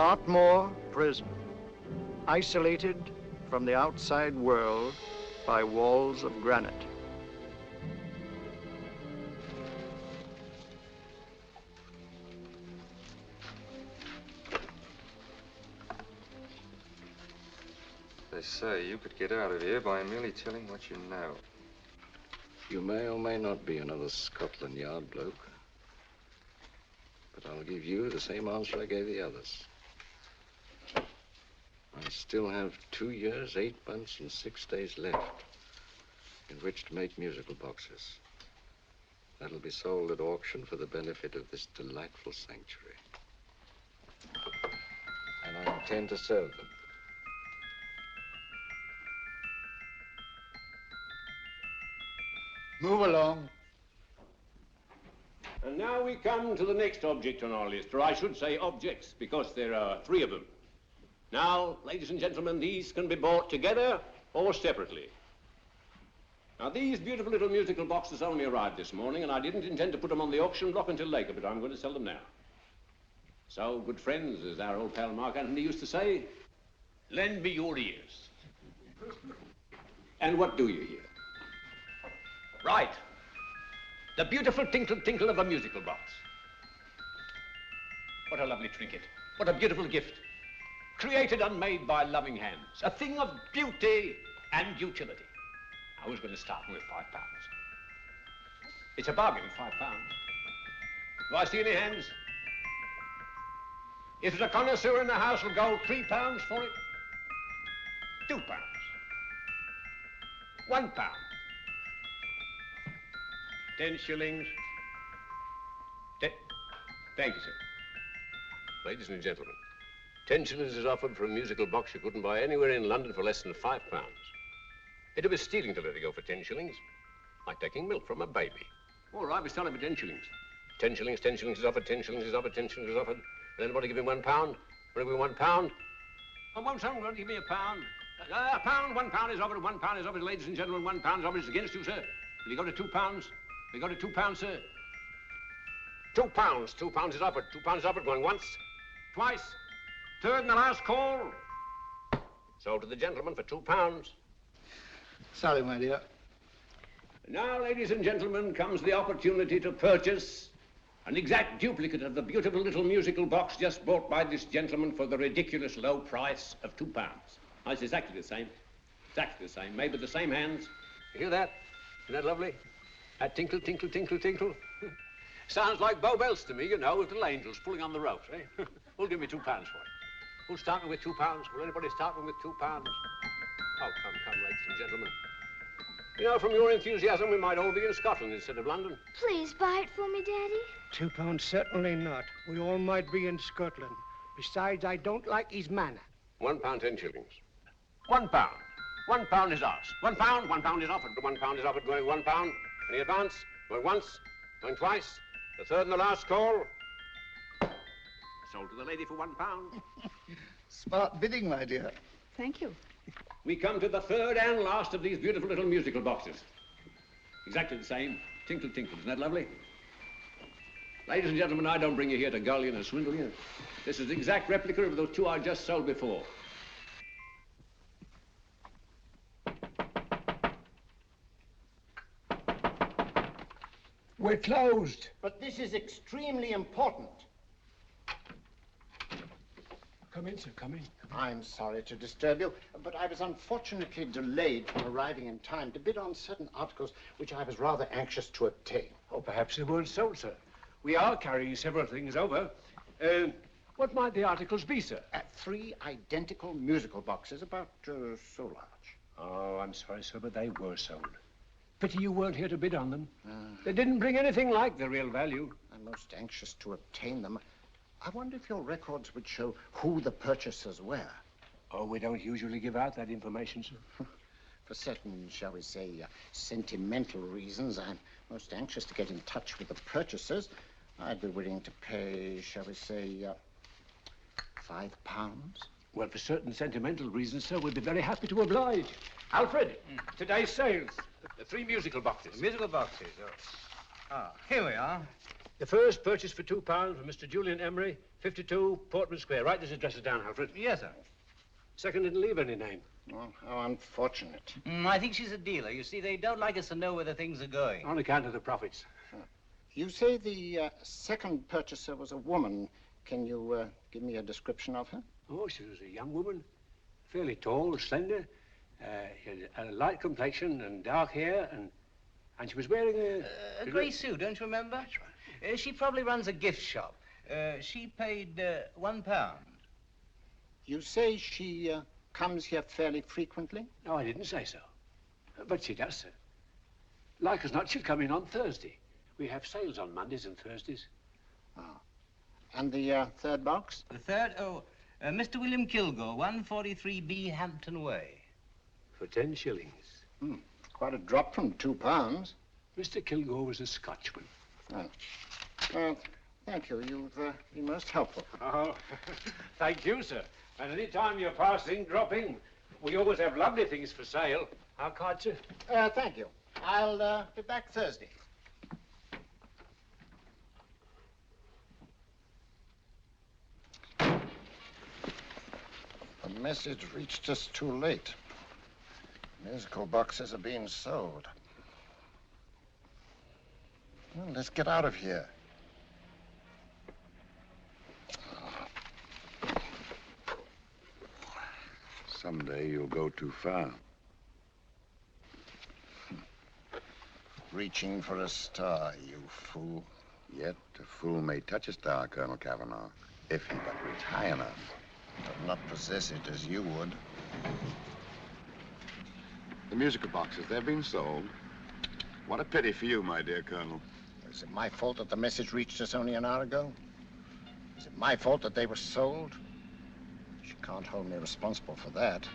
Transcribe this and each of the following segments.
Dartmoor Prison, isolated from the outside world by walls of granite. They say you could get out of here by merely telling what you know. You may or may not be another Scotland Yard bloke. But I'll give you the same answer I gave the others. I still have 2 years, 8 months, and 6 days left in which to make musical boxes. That'll be sold at auction for the benefit of this delightful sanctuary. And I intend to serve them. Move along. And now we come to the next object on our list, or I should say objects, because there are 3 of them. Now, ladies and gentlemen, these can be bought together or separately. Now, these beautiful little musical boxes only arrived this morning, and I didn't intend to put them on the auction block until later, but I'm going to sell them now. So, good friends, as our old pal Mark Antony used to say, lend me your ears. And what do you hear? Right. The beautiful tinkle tinkle of a musical box. What a lovely trinket. What a beautiful gift. Created and made by loving hands. A thing of beauty and utility. I was going to start with £5. It's a bargain, £5. Do I see any hands? If there's a connoisseur in the house, will go £3 for it. £2. £1. 10 shillings. Thank you, sir. Ladies and gentlemen, 10 shillings is offered for a musical box you couldn't buy anywhere in London for less than £5. It'd be stealing to let it go for 10 shillings, like taking milk from a baby. All right, we're selling for 10 shillings. 10 shillings, 10 shillings is offered, 10 shillings is offered, 10 shillings is offered. And anybody give him £1? Want to give him £1? I won't someone give me a pound. A pound, £1 is offered, £1 is offered, ladies and gentlemen, £1 is offered. It's against you, sir. Will you go to £2? We go to £2, sir. £2. £2 is offered. £2 is offered. Going once, twice, third and the last call. Sold to the gentleman for £2. Sorry, my dear. Now, ladies and gentlemen, comes the opportunity to purchase an exact duplicate of the beautiful little musical box just bought by this gentleman for the ridiculous low price of £2. Now, it's exactly the same. Exactly the same. Made with the same hands. You hear that? Isn't that lovely? That tinkle, tinkle, tinkle, tinkle. Sounds like Bow Bells to me, you know, with little angels pulling on the ropes, eh? Who'll give me £2 for it? Who'll start me with £2? Will anybody start me with £2? Oh, come, ladies and gentlemen. You know, from your enthusiasm, we might all be in Scotland instead of London. Please buy it for me, Daddy. £2, certainly not. We all might be in Scotland. Besides, I don't like his manner. £1, 10 shillings. £1. £1 is ours. £1 is offered. £1 is offered, going £1. Any advance? Going once, going twice. The third and the last call. Sold to the lady for £1. Smart bidding, my dear. Thank you. We come to the third and last of these beautiful little musical boxes. Exactly the same. Tinkle, tinkle. Isn't that lovely? Ladies and gentlemen, I don't bring you here to gull you and swindle you. This is the exact replica of those 2 I just sold before. We're closed. But this is extremely important. Come in, sir, come in. I'm sorry to disturb you, but I was unfortunately delayed from arriving in time to bid on certain articles which I was rather anxious to obtain. Oh, perhaps they weren't sold, sir. We are carrying several things over. What might the articles be, sir? 3 identical musical boxes, about so large. Oh, I'm sorry, sir, but they were sold. Pity you weren't here to bid on them. They didn't bring anything like the real value. I'm most anxious to obtain them. I wonder if your records would show who the purchasers were. Oh, we don't usually give out that information, sir. For certain, shall we say, sentimental reasons, I'm most anxious to get in touch with the purchasers. I'd be willing to pay, shall we say, £5. Well, for certain sentimental reasons, sir, we'd be very happy to oblige. Alfred, today's sales. The 3 musical boxes. Musical boxes, oh. Ah, here we are. The first purchase for £2 from Mr. Julian Emery, 52 Portman Square. Write this address down, Alfred. Yes, sir. Second didn't leave any name. Oh, how unfortunate. I think she's a dealer. You see, they don't like us to know where the things are going. On account of the profits. You say the second purchaser was a woman. Can you give me a description of her? Oh, she was a young woman, fairly tall, slender. She had a light complexion and dark hair, and she was wearing A grey suit, don't you remember? That's right. She probably runs a gift shop. She paid £1. You say she comes here fairly frequently? No, I didn't say so. But she does, sir. Like as not, she'll come in on Thursday. We have sales on Mondays and Thursdays. And the third box? The third, Mr. William Kilgore, 143B Hampton Way. For 10 shillings. Quite a drop from £2. Mr. Kilgore was a Scotchman. Well, thank you. You've been most helpful. Oh, thank you, sir. And any time you're passing, dropping, we always have lovely things for sale. Our card, sir? Thank you. I'll be back Thursday. The message reached us too late. Musical boxes are being sold. Well, let's get out of here. Someday you'll go too far. Reaching for a star, you fool. Yet a fool may touch a star, Colonel Cavanaugh, if he but reach high enough. But not possess it as you would. The musical boxes, they're being sold. What a pity for you, my dear Colonel. Is it my fault that the message reached us only an hour ago? Is it my fault that they were sold? You can't hold me responsible for that.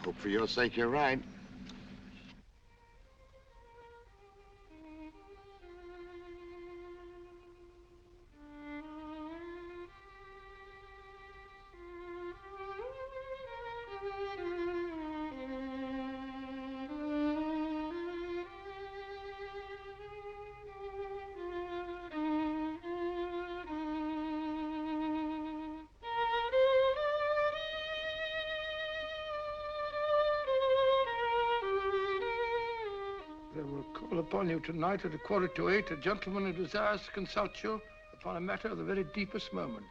Hope for your sake you're right. Upon you tonight at 7:45, a gentleman who desires to consult you upon a matter of the very deepest moment.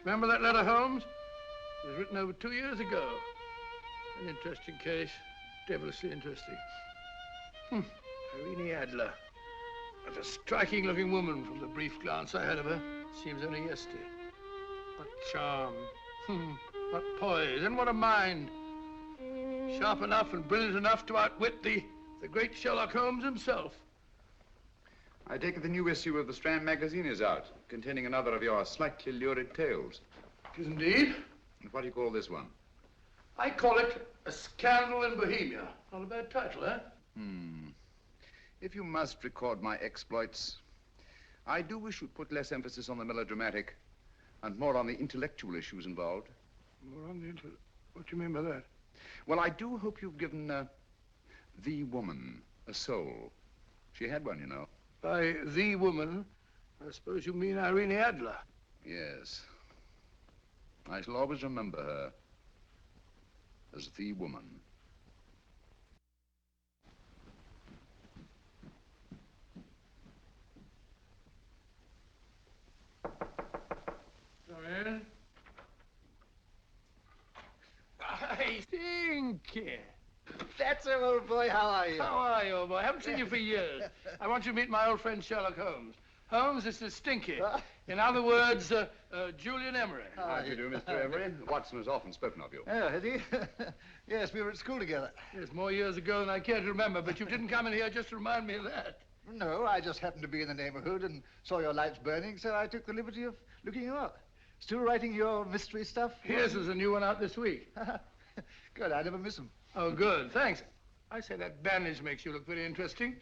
Remember that letter, Holmes? It was written over 2 years ago. An interesting case, devilishly interesting. Irene Adler. What a striking-looking woman from the brief glance I had of her. Seems only yesterday. What charm. What poise, and what a mind. Sharp enough and brilliant enough to outwit the great Sherlock Holmes himself. I take it the new issue of the Strand magazine is out, containing another of your slightly lurid tales. It is indeed. And what do you call this one? I call it A Scandal in Bohemia. Not a bad title, eh? If you must record my exploits, I do wish you'd put less emphasis on the melodramatic and more on the intellectual issues involved. More on the What do you mean by that? Well, I do hope you've given the woman a soul. She had one, you know. By the woman, I suppose you mean Irene Adler. Yes. I shall always remember her as the woman. Come in. I think. That's it, old boy. How are you? How are you, old boy? I haven't seen you for years. I want you to meet my old friend Sherlock Holmes. Holmes, this is Stinky. In other words, Julian Emery. How do you do, Mr. Emery? Watson has often spoken of you. Oh, has he? Yes, we were at school together. Yes, more years ago than I care to remember, but you didn't come in here just to remind me of that. No, I just happened to be in the neighborhood and saw your lights burning, so I took the liberty of looking you up. Still writing your mystery stuff? Here's there's a new one out this week. Good, I never miss them. Oh, good, thanks. I say that bandage makes you look very interesting.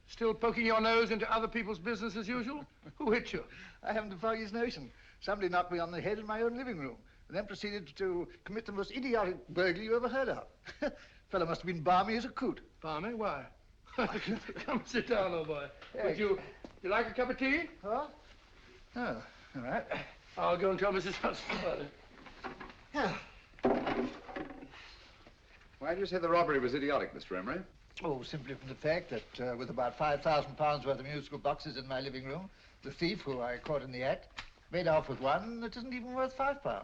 Still poking your nose into other people's business as usual? Who hit you? I haven't the foggiest notion. Somebody knocked me on the head in my own living room and then proceeded to commit the most idiotic burglary you ever heard of. Fellow must have been balmy as a coot. Balmy? Why? Come sit down, old boy. Hey. You like a cup of tea? Oh? Oh, all right. I'll go and tell Mrs. Hudson about it. Yeah. Why do you say the robbery was idiotic, Mr. Emery? Oh, simply from the fact that with about £5,000 worth of musical boxes in my living room, the thief, who I caught in the act, made off with one that isn't even worth £5.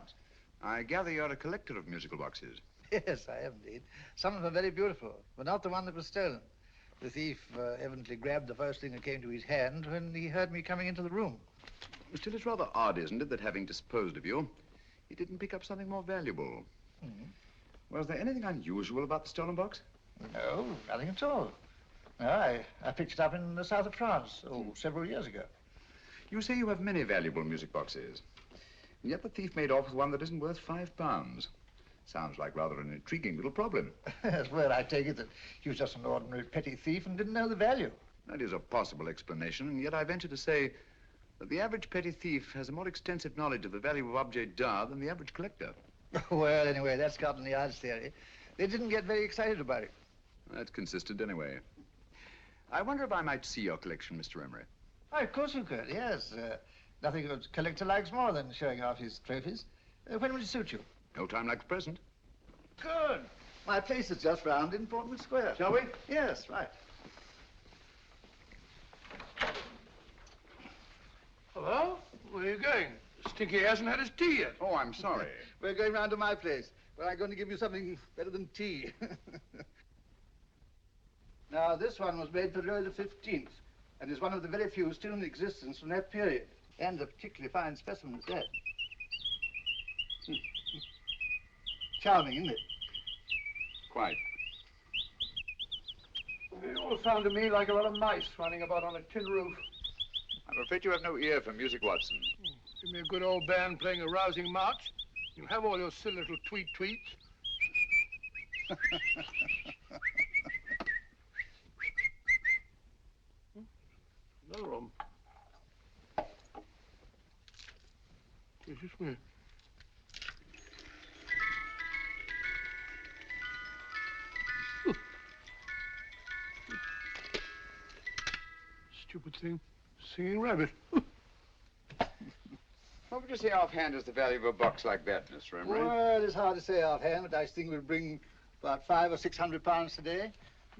I gather you're a collector of musical boxes. Yes, I am indeed. Some of them are very beautiful, but not the one that was stolen. The thief evidently grabbed the first thing that came to his hand when he heard me coming into the room. Still, it's rather odd, isn't it, that having disposed of you, he didn't pick up something more valuable. Mm-hmm. Was there anything unusual about the stolen box? No, nothing at all. No, I picked it up in the south of France, several years ago. You say you have many valuable music boxes, and yet the thief made off with one that isn't worth £5. Sounds like rather an intriguing little problem. Yes, well, I take it that he was just an ordinary petty thief and didn't know the value. That is a possible explanation, and yet I venture to say that the average petty thief has a more extensive knowledge of the value of objets d'art than the average collector. Well, anyway, that's Scotland Yard's theory. They didn't get very excited about it. That's consistent anyway. I wonder if I might see your collection, Mr. Emery. Oh, of course you could, yes. Nothing a collector likes more than showing off his trophies. When would it suit you? No time like the present. Good. My place is just round in Portman Square. Shall we? Yes, right. Hello? Where are you going? Stinky hasn't had his tea yet. Oh, I'm sorry. We're going round to my place, where I'm going to give you something better than tea. Now, this one was made for Louis XV, and is one of the very few still in existence from that period, and a particularly fine specimen at that. Charming, isn't it? Quite. They all sound to me like a lot of mice running about on a tin roof. I'm afraid you have no ear for music, Watson. Give me a good old band playing a rousing march. You'll have all your silly little tweets. Another room. Jesus me. Stupid thing. Singing rabbit. What would you say offhand is the value of a box like that, Mr. Emery? Well, it's hard to say offhand, but I think we'll bring about £500 or £600 today.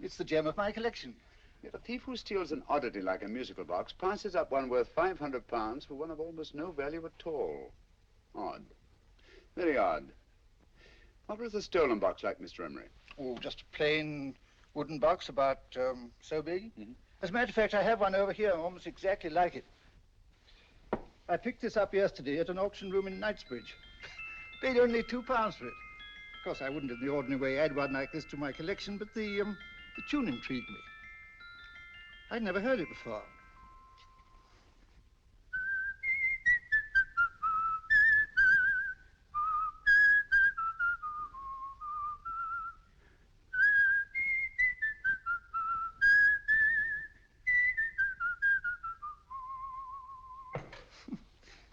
It's the gem of my collection. Yet a thief who steals an oddity like a musical box passes up one worth £500 for one of almost no value at all. Odd. Very odd. What was the stolen box like, Mr. Emery? Oh, just a plain wooden box about so big. Mm-hmm. As a matter of fact, I have one over here almost exactly like it. I picked this up yesterday at an auction room in Knightsbridge. Paid only £2 for it. Of course, I wouldn't in the ordinary way add one like this to my collection, but the tune intrigued me. I'd never heard it before.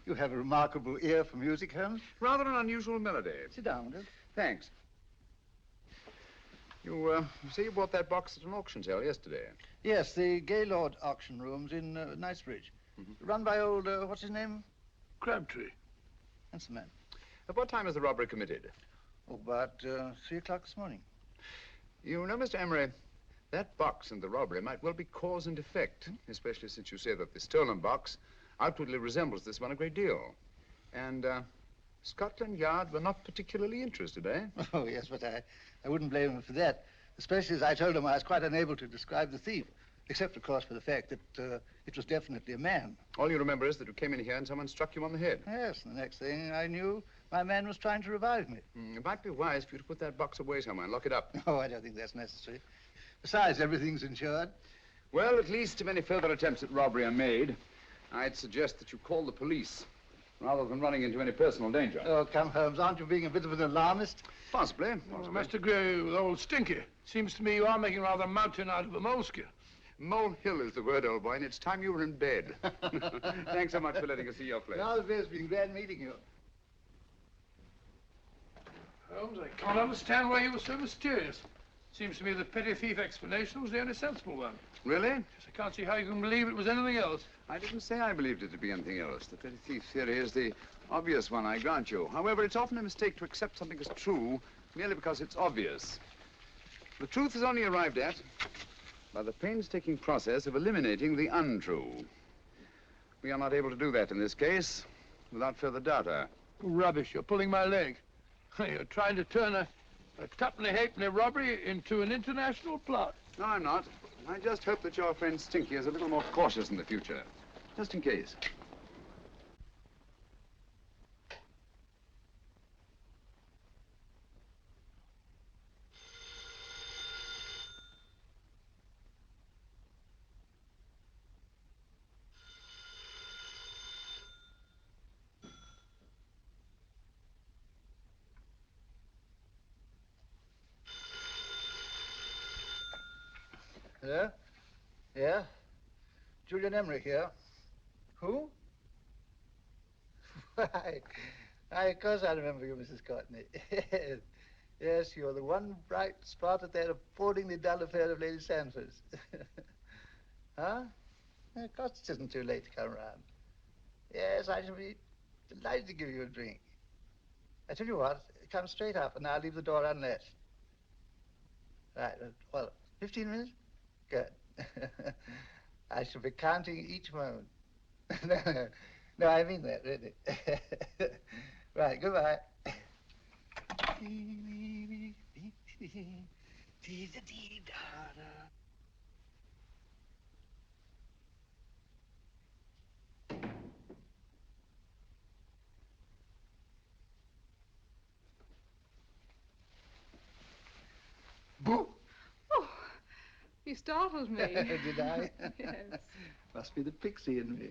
You have a remarkable ear for music, Holmes. Rather an unusual melody. Sit down, will you? Thanks. You say you bought that box at an auction sale yesterday? Yes, the Gaylord auction rooms in Knightsbridge. Run by old, what's his name? Crabtree. That's the man. At what time was the robbery committed? Oh, about 3 o'clock this morning. You know, Mr. Emery, that box and the robbery might well be cause and effect, especially since you say that the stolen box outwardly resembles this one a great deal. And Scotland Yard were not particularly interested, eh? Oh, yes, but I wouldn't blame him for that, especially as I told him I was quite unable to describe the thief, except, of course, for the fact that it was definitely a man. All you remember is that you came in here and someone struck you on the head. Yes, and the next thing I knew, my man was trying to revive me. It might be wise for you to put that box away somewhere and lock it up. Oh, I don't think that's necessary. Besides, everything's insured. Well, at least if any further attempts at robbery are made, I'd suggest that you call the police, rather than running into any personal danger. Oh, come, Holmes, aren't you being a bit of an alarmist? Possibly. Well, I must agree with old Stinky. Seems to me you are making rather a mountain out of a molehill. Molehill is the word, old boy, and it's time you were in bed. Thanks so much for letting us see your place. No, it's been glad meeting you. Holmes, I can't understand why you were so mysterious. Seems to me the petty thief explanation was the only sensible one. Really? Yes, I can't see how you can believe it was anything else. I didn't say I believed it to be anything else. The petty thief theory is the obvious one, I grant you. However, it's often a mistake to accept something as true merely because it's obvious. The truth is only arrived at by the painstaking process of eliminating the untrue. We are not able to do that in this case without further data. Rubbish, you're pulling my leg. You're trying to turn a tuppenny-halfpenny robbery into an international plot. No, I'm not. I just hope that your friend Stinky is a little more cautious in the future, just in case. Hello? Yeah? Julian Emery here. Who? Why, of course I remember you, Mrs. Courtney. Yes, you're the one bright spot at that appallingly dull affair of Lady Sanford's. Huh? Of course it isn't too late to come around. Yes, I shall be delighted to give you a drink. I tell you what, come straight up and I'll leave the door unlatched. Right, well, 15 minutes? Good. I shall be counting each moment. No, I mean that, really. Right, goodbye. Boo! Oh, you startled me. Did I? Yes. Must be the pixie in me.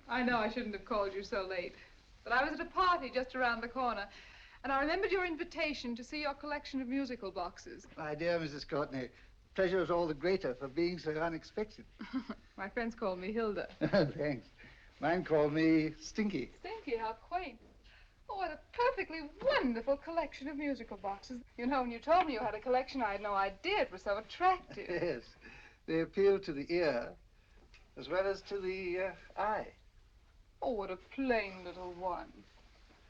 I know I shouldn't have called you so late, but I was at a party just around the corner, and I remembered your invitation to see your collection of musical boxes. My dear Mrs. Courtney, the pleasure is all the greater for being so unexpected. My friends call me Hilda. Thanks. Mine call me Stinky. Stinky, how quaint. Oh, what a perfectly wonderful collection of musical boxes. You know, when you told me you had a collection, I had no idea it was so attractive. Yes. They appeal to the ear as well as to the eye. Oh, what a plain little one.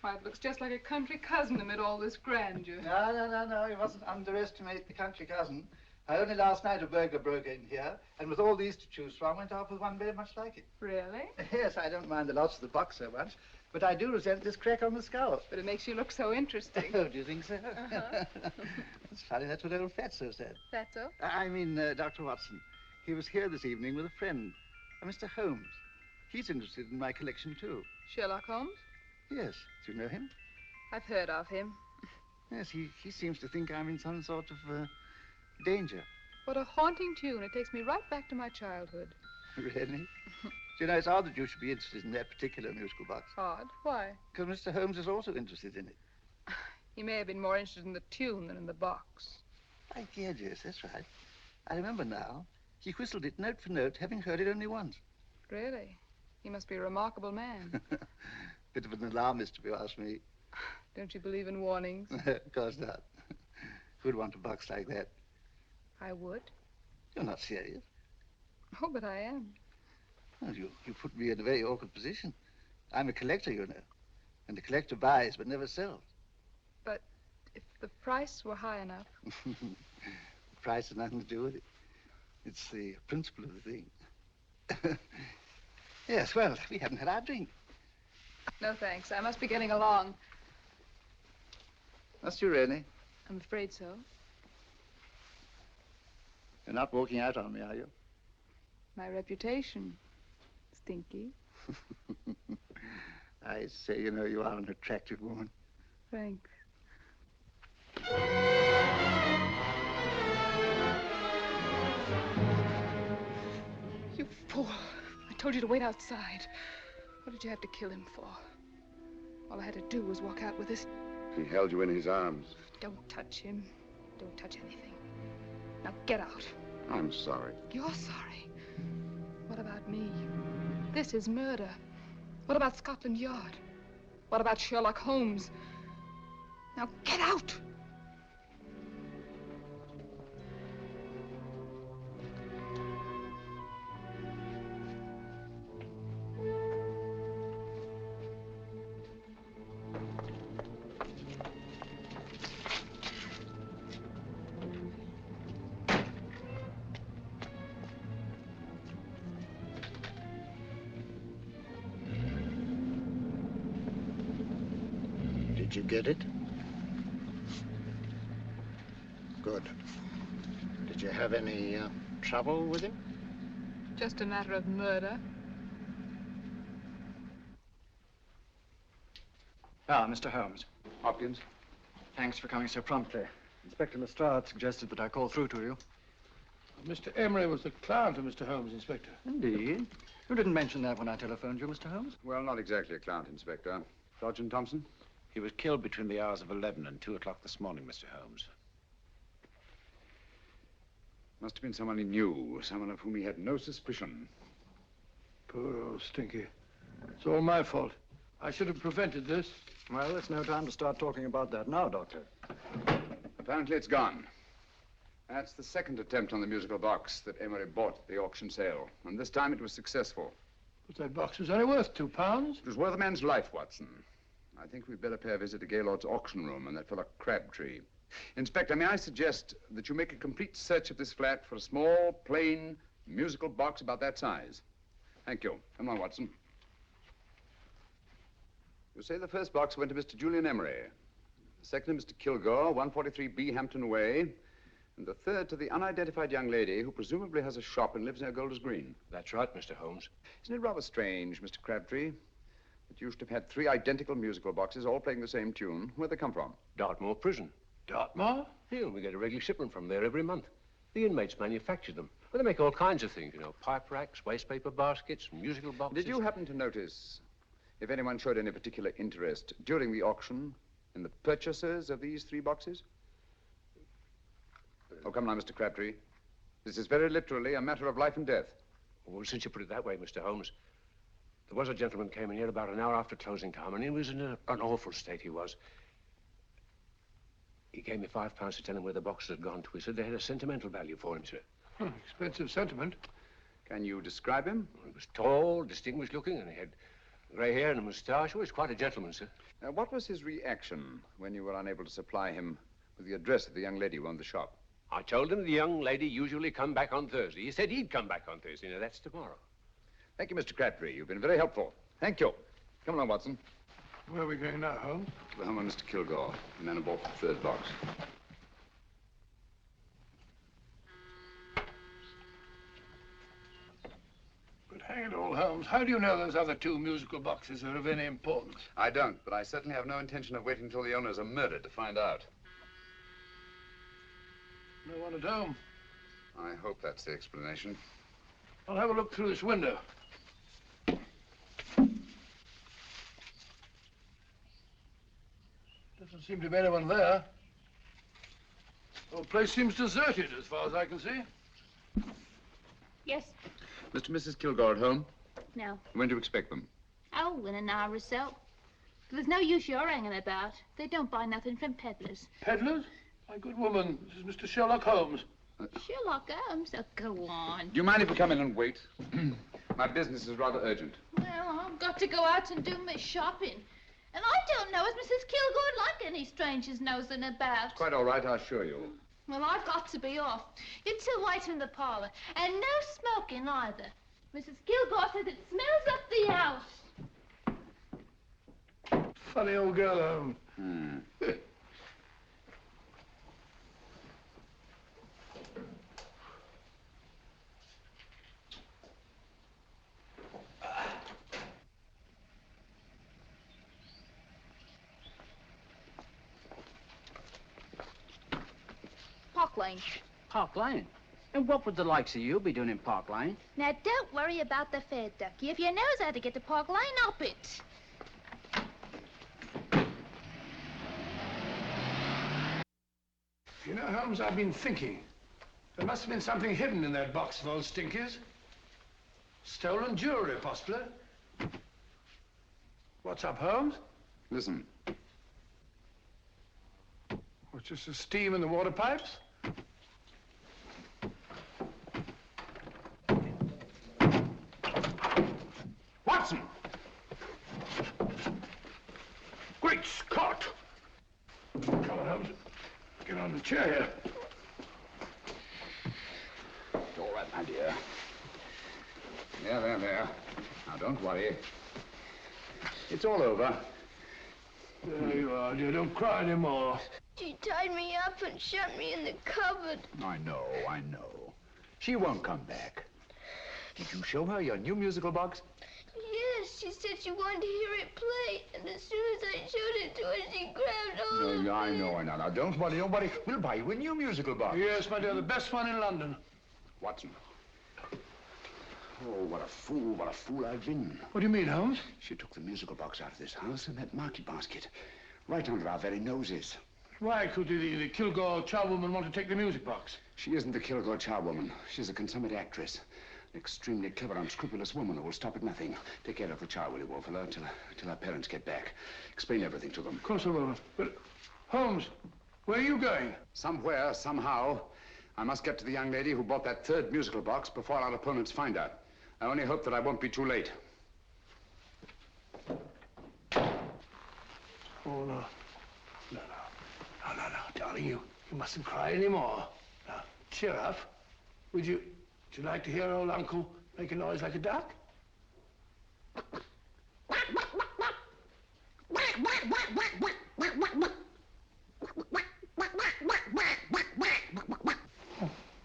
Why, it looks just like a country cousin amid all this grandeur. No. You mustn't underestimate the country cousin. Only last night a burglar broke in here, and with all these to choose from, went off with one very much like it. Really? Yes, I don't mind the loss of the box so much, but I do resent this crack on the skull. But it makes you look so interesting. Oh, do you think so? Uh-huh. It's funny, that's what old Fatso said. Fatso? I mean, Dr. Watson. He was here this evening with a friend, a Mr. Holmes. He's interested in my collection, too. Sherlock Holmes? Yes. Do you know him? I've heard of him. Yes, he seems to think I'm in some sort of danger. What a haunting tune. It takes me right back to my childhood. Really? Do you know, it's odd that you should be interested in that particular musical box. Odd? Why? Because Mr. Holmes is also interested in it. He may have been more interested in the tune than in the box. My dear, yes, that's right. I remember now. He whistled it note for note, having heard it only once. Really? He must be a remarkable man. Bit of an alarmist, if you ask me. Don't you believe in warnings? Of course not. Who'd want a box like that? I would. You're not serious. Oh, but I am. Well, you put me in a very awkward position. I'm a collector, you know. And the collector buys but never sells. But if the price were high enough... The price has nothing to do with it. It's the principle of the thing. Yes, well, we haven't had our drink. No, thanks. I must be getting along. Must you really? I'm afraid so. You're not walking out on me, are you? My reputation, Stinky. I say, you know, you are an attractive woman. Thanks. You fool. I told you to wait outside. What did you have to kill him for? All I had to do was walk out with this. He held you in his arms. Don't touch him. Don't touch anything. Now get out. I'm sorry. You're sorry. What about me? This is murder. What about Scotland Yard? What about Sherlock Holmes? Now get out! Did you get it? Good. Did you have any trouble with him? Just a matter of murder. Ah, Mr. Holmes. Hopkins? Thanks for coming so promptly. Inspector Lestrade suggested that I call through to you. Mr. Emery was the client of Mr. Holmes, Inspector. Indeed. You didn't mention that when I telephoned you, Mr. Holmes. Well, not exactly a client, Inspector. Sergeant Thompson? He was killed between the hours of 11 and 2 o'clock this morning, Mr. Holmes. Must have been someone he knew, someone of whom he had no suspicion. Poor old Stinky. It's all my fault. I should have prevented this. Well, it's no time to start talking about that now, Doctor. Apparently it's gone. That's the second attempt on the musical box that Emery bought at the auction sale. And this time it was successful. But that box was only worth £2. It was worth a man's life, Watson. I think we'd better pay a visit to Gaylord's auction room and that fellow Crabtree. Inspector, may I suggest that you make a complete search of this flat for a small, plain, musical box about that size. Thank you. Come on, Watson. You say the first box went to Mr. Julian Emery. The second to Mr. Kilgore, 143B Hampton Way. And the third to the unidentified young lady who presumably has a shop and lives near Golders Green. That's right, Mr. Holmes. Isn't it rather strange, Mr. Crabtree, that you should have had 3 identical musical boxes all playing the same tune? Where'd they come from? Dartmoor Prison. Dartmoor? Yeah, we get a regular shipment from there every month. The inmates manufacture them. Well, they make all kinds of things, you know, pipe racks, waste paper baskets, musical boxes. Did you happen to notice if anyone showed any particular interest during the auction in the purchasers of these 3 boxes? Oh, come now, Mr. Crabtree. This is very literally a matter of life and death. Well, since you put it that way, Mr. Holmes, there was a gentleman came in here about an hour after closing time, and he was in an awful state, he was. He gave me £5 to tell him where the boxes had gone to. He said they had a sentimental value for him, sir. Expensive sentiment. Can you describe him? Well, he was tall, distinguished looking, and he had grey hair and a moustache. Oh, he was quite a gentleman, sir. What was his reaction when you were unable to supply him with the address of the young lady who owned the shop? I told him the young lady usually come back on Thursday. He said he'd come back on Thursday. Now, that's tomorrow. Thank you, Mr. Crabtree. You've been very helpful. Thank you. Come along, Watson. Where are we going now, Holmes? To the home of Mr. Kilgore, the man who bought the 3rd box. But hang it all, Holmes, how do you know those other 2 musical boxes are of any importance? I don't, but I certainly have no intention of waiting until the owners are murdered to find out. No one at home. I hope that's the explanation. I'll have a look through this window. Doesn't seem to be anyone there. The whole place seems deserted as far as I can see. Yes. Mr. and Mrs. Kilgore at home? No. When do you expect them? Oh, in an hour or so. There's no use you're hanging about. They don't buy nothing from peddlers. Peddlers? My good woman, this is Mr. Sherlock Holmes. Sherlock Holmes? Oh, go on. Do you mind if we come in and wait? My business is rather urgent. Well, I've got to go out and do my shopping. And I don't know as Mrs. Kilgore'd like any strangers nosing about. Quite all right, I assure you. Well, I've got to be off. You two wait in the parlor. And no smoking either. Mrs. Kilgore says it smells up the house. Funny old girl, Holmes. Park Lane. Park Lane? And what would the likes of you be doing in Park Lane? Now, don't worry about the fare, Ducky. If you knows how to get to Park Lane, up it. You know, Holmes, I've been thinking. There must have been something hidden in that box of old Stinky's. Stolen jewelry, possibly. What's up, Holmes? Listen. What's just the steam in the water pipes? Watson! Great Scott! Come on, Holmes. Get on the chair here. It's all right, my dear. There. Now, don't worry. It's all over. There you are, dear. Don't cry anymore. She tied me up and shut me in the cupboard. I know. She won't come back. Did you show her your new musical box? Yes, she said she wanted to hear it play, and as soon as I showed it to her, she grabbed hold of it. I know. Now, don't worry. We'll buy you a new musical box. Yes, my dear, the best one in London. Watson. Oh, what a fool I've been. What do you mean, Holmes? She took the musical box out of this house in that market basket, right under our very noses. Why could the Kilgore charwoman want to take the music box? She isn't the Kilgore charwoman. She's a consummate actress. An extremely clever, unscrupulous woman who will stop at nothing. Take care of the child, will you, Wolfella, till our parents get back. Explain everything to them. Of course I will. But, Holmes, where are you going? Somewhere, somehow. I must get to the young lady who bought that third musical box before our opponents find her. I only hope that I won't be too late. Oh, no. No, darling, you mustn't cry anymore. Now, cheer up. Would you like to hear old Uncle make a noise like a duck?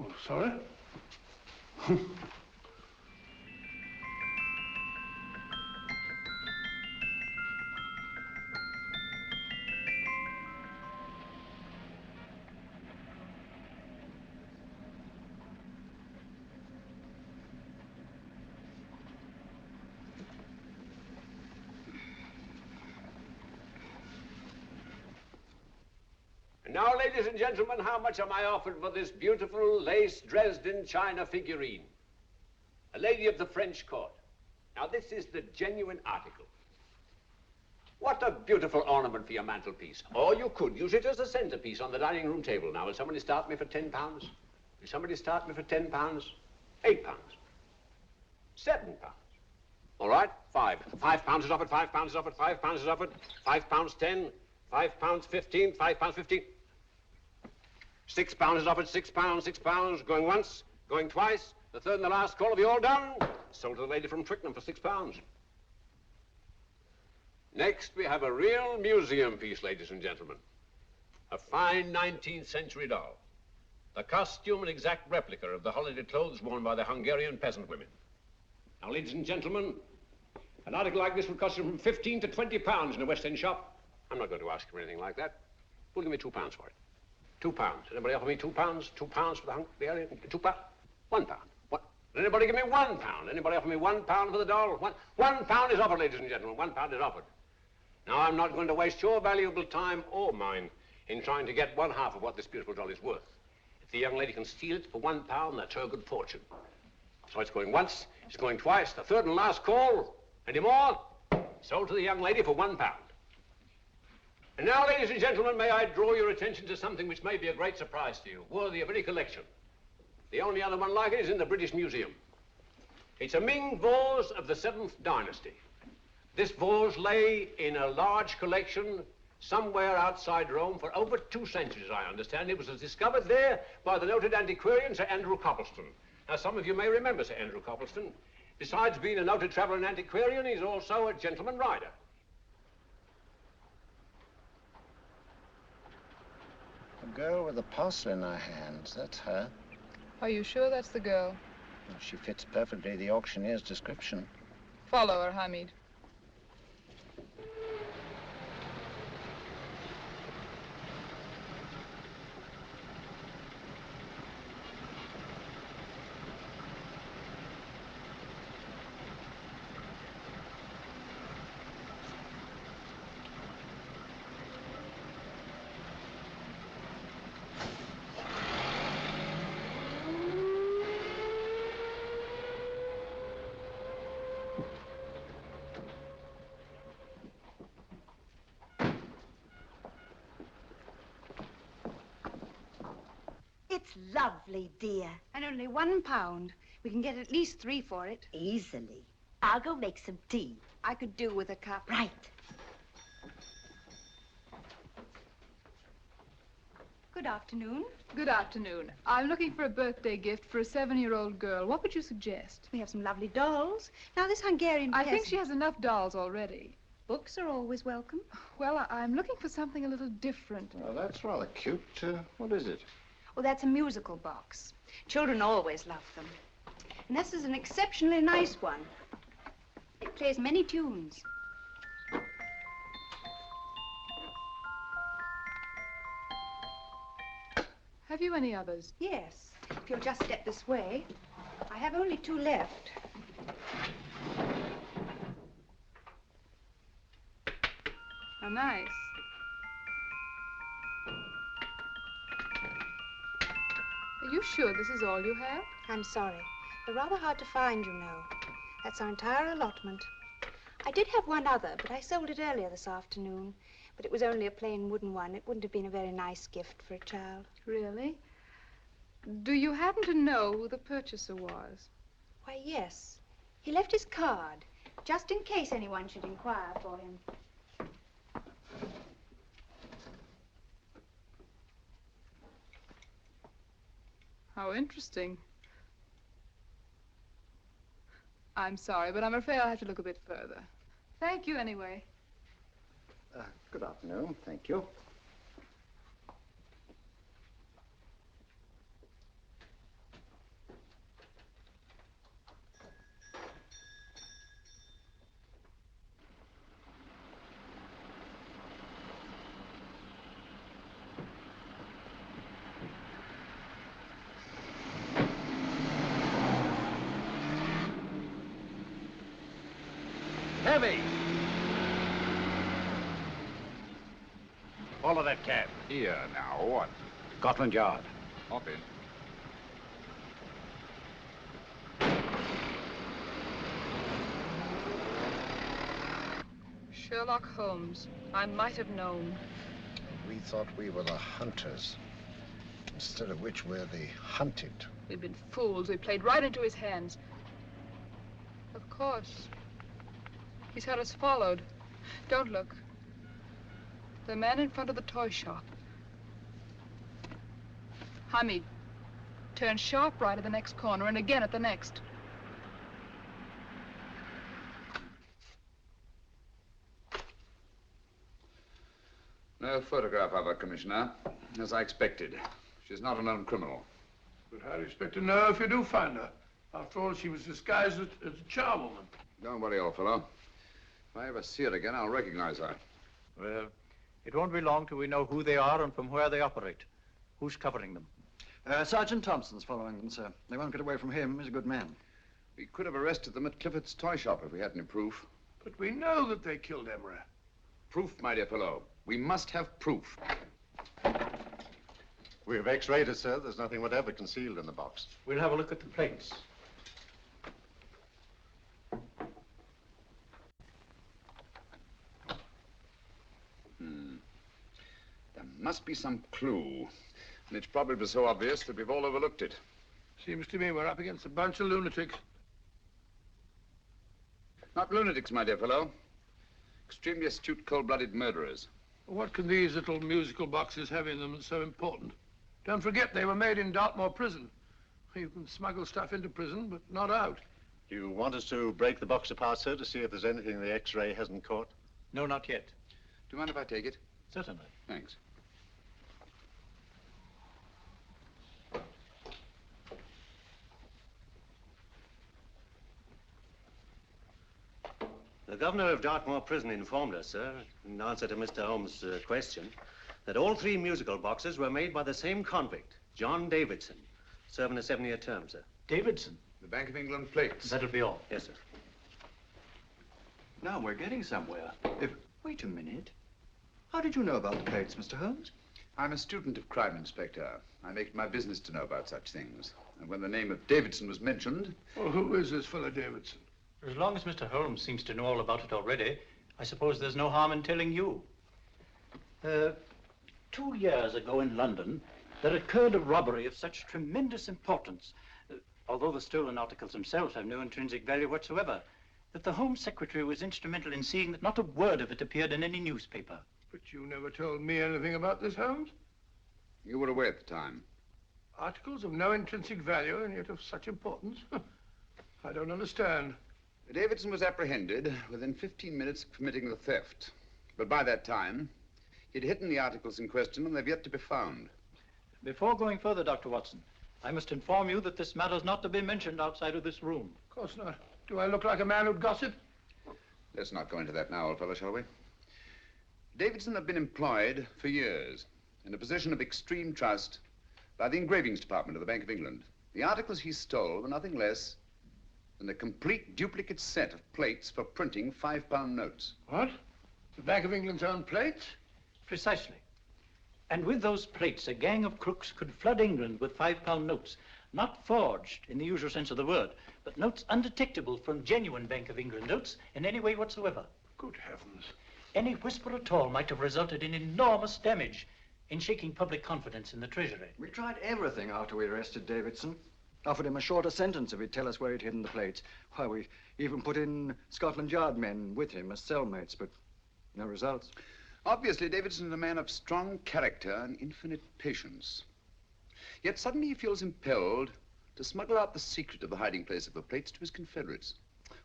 Oh, sorry. Now, ladies and gentlemen, how much am I offered for this beautiful lace Dresden china figurine? A lady of the French court. Now, this is the genuine article. What a beautiful ornament for your mantelpiece. Or you could use it as a centerpiece on the dining room table. Now, will somebody start me for £10? Will somebody start me for £10? £8? £7? All right, £5 is offered, £5 is offered, £5 is offered, £5.10, £5.15, £5.15. £6 is offered, £6, going once, going twice, the third and the last call. Have you all done? Sold to the lady from Twickenham for £6. Next, we have a real museum piece, ladies and gentlemen. A fine 19th century doll. The costume an exact replica of the holiday clothes worn by the Hungarian peasant women. Now, ladies and gentlemen, an article like this would cost you from £15 to £20 in a West End shop. I'm not going to ask for anything like that. Who'll give me £2 for it? £2. Anybody offer me £2? £2 for the Hungarian? £2? £1. What? Anybody give me £1? Anybody offer me £1 for the doll? £1 is offered, ladies and gentlemen. £1 is offered. Now, I'm not going to waste your valuable time or mine in trying to get one half of what this beautiful doll is worth. If the young lady can steal it for £1, that's her good fortune. So it's going once, it's going twice, the third and last call. Any more? Sold to the young lady for £1. And now, ladies and gentlemen, may I draw your attention to something which may be a great surprise to you, worthy of any collection. The only other one like it is in the British Museum. It's a Ming vase of the 7th dynasty. This vase lay in a large collection somewhere outside Rome for over 2 centuries, I understand. It was discovered there by the noted antiquarian, Sir Andrew Coppleston. Now, some of you may remember Sir Andrew Coppleston. Besides being a noted traveller and antiquarian, he's also a gentleman rider. The girl with the parcel in her hands, that's her. Are you sure that's the girl? Well, she fits perfectly the auctioneer's description. Follow her, Hamid. It's lovely, dear. And only £1. We can get at least 3 for it. Easily. I'll go make some tea. I could do with a cup. Right. Good afternoon. Good afternoon. I'm looking for a birthday gift for a 7-year-old girl. What would you suggest? We have some lovely dolls. Now, this Hungarian I think peasant- she has enough dolls already. Books are always welcome. Well, I'm looking for something a little different. Well, that's rather cute. What is it? Oh, that's a musical box. Children always love them. And this is an exceptionally nice one. It plays many tunes. Have you any others? Yes. If you'll just step this way. I have only 2 left. How nice. Are you sure this is all you have? I'm sorry. They're rather hard to find, you know. That's our entire allotment. I did have one other, but I sold it earlier this afternoon. But it was only a plain wooden one. It wouldn't have been a very nice gift for a child. Really? Do you happen to know who the purchaser was? Why, yes. He left his card, just in case anyone should inquire for him. How interesting. I'm sorry, but I'm afraid I'll have to look a bit further. Thank you anyway. Good afternoon. Thank you. Heavy! Follow that cab. Here now, what? Scotland Yard. Hop in. Sherlock Holmes. I might have known. We thought we were the hunters, instead of which we're the hunted. We've been fools. We played right into his hands. Of course. He's had us followed. Don't look. The man in front of the toy shop. Hamid, turn sharp right at the next corner and again at the next. No photograph of her, Commissioner, as I expected. She's not a known criminal. But how do you expect to know if you do find her? After all, she was disguised as a charwoman. Don't worry, old fellow. If I ever see her again, I'll recognize her. Well, it won't be long till we know who they are and from where they operate. Who's covering them? Sergeant Thompson's following them, sir. They won't get away from him. He's a good man. We could have arrested them at Clifford's toy shop if we had any proof. But we know that they killed Emery. Proof, my dear fellow. We must have proof. We have x-rayed it, sir. There's nothing whatever concealed in the box. We'll have a look at the plates. There must be some clue. And it's probably so obvious that we've all overlooked it. Seems to me we're up against a bunch of lunatics. Not lunatics, my dear fellow. Extremely astute, cold-blooded murderers. What can these little musical boxes have in them that's so important? Don't forget, they were made in Dartmoor Prison. You can smuggle stuff into prison, but not out. Do you want us to break the box apart, sir, to see if there's anything the x-ray hasn't caught? No, not yet. Do you mind if I take it? Certainly. Thanks. The governor of Dartmoor Prison informed us, sir, in answer to Mr. Holmes' question, that all 3 musical boxes were made by the same convict, John Davidson, serving a 7-year term, sir. Davidson? The Bank of England plates. That'll be all. Yes, sir. Now we're getting somewhere. Wait a minute. How did you know about the plates, Mr. Holmes? I'm a student of crime, Inspector. I make it my business to know about such things. And when the name of Davidson was mentioned... Well, who is this fellow Davidson? As long as Mr. Holmes seems to know all about it already, I suppose there's no harm in telling you. 2 years ago in London, there occurred a robbery of such tremendous importance, although the stolen articles themselves have no intrinsic value whatsoever, that the Home Secretary was instrumental in seeing that not a word of it appeared in any newspaper. But you never told me anything about this, Holmes. You were away at the time. Articles of no intrinsic value and yet of such importance? I don't understand. Davidson was apprehended within 15 minutes of committing the theft. But by that time, he'd hidden the articles in question and they've yet to be found. Before going further, Dr. Watson, I must inform you that this matter's not to be mentioned outside of this room. Of course not. Do I look like a man who'd gossip? Let's not go into that now, old fellow, shall we? Davidson had been employed for years in a position of extreme trust by the engravings department of the Bank of England. The articles he stole were nothing less than a complete duplicate set of plates for printing £5 notes. What? The Bank of England's own plates? Precisely. And with those plates, a gang of crooks could flood England with £5 notes, not forged in the usual sense of the word, but notes undetectable from genuine Bank of England notes in any way whatsoever. Good heavens. Any whisper at all might have resulted in enormous damage in shaking public confidence in the Treasury. We tried everything after we arrested Davidson. Offered him a shorter sentence if he'd tell us where he'd hidden the plates. Why, we even put in Scotland Yard men with him as cellmates, but no results. Obviously, Davidson's a man of strong character and infinite patience. Yet suddenly he feels impelled to smuggle out the secret of the hiding place of the plates to his confederates.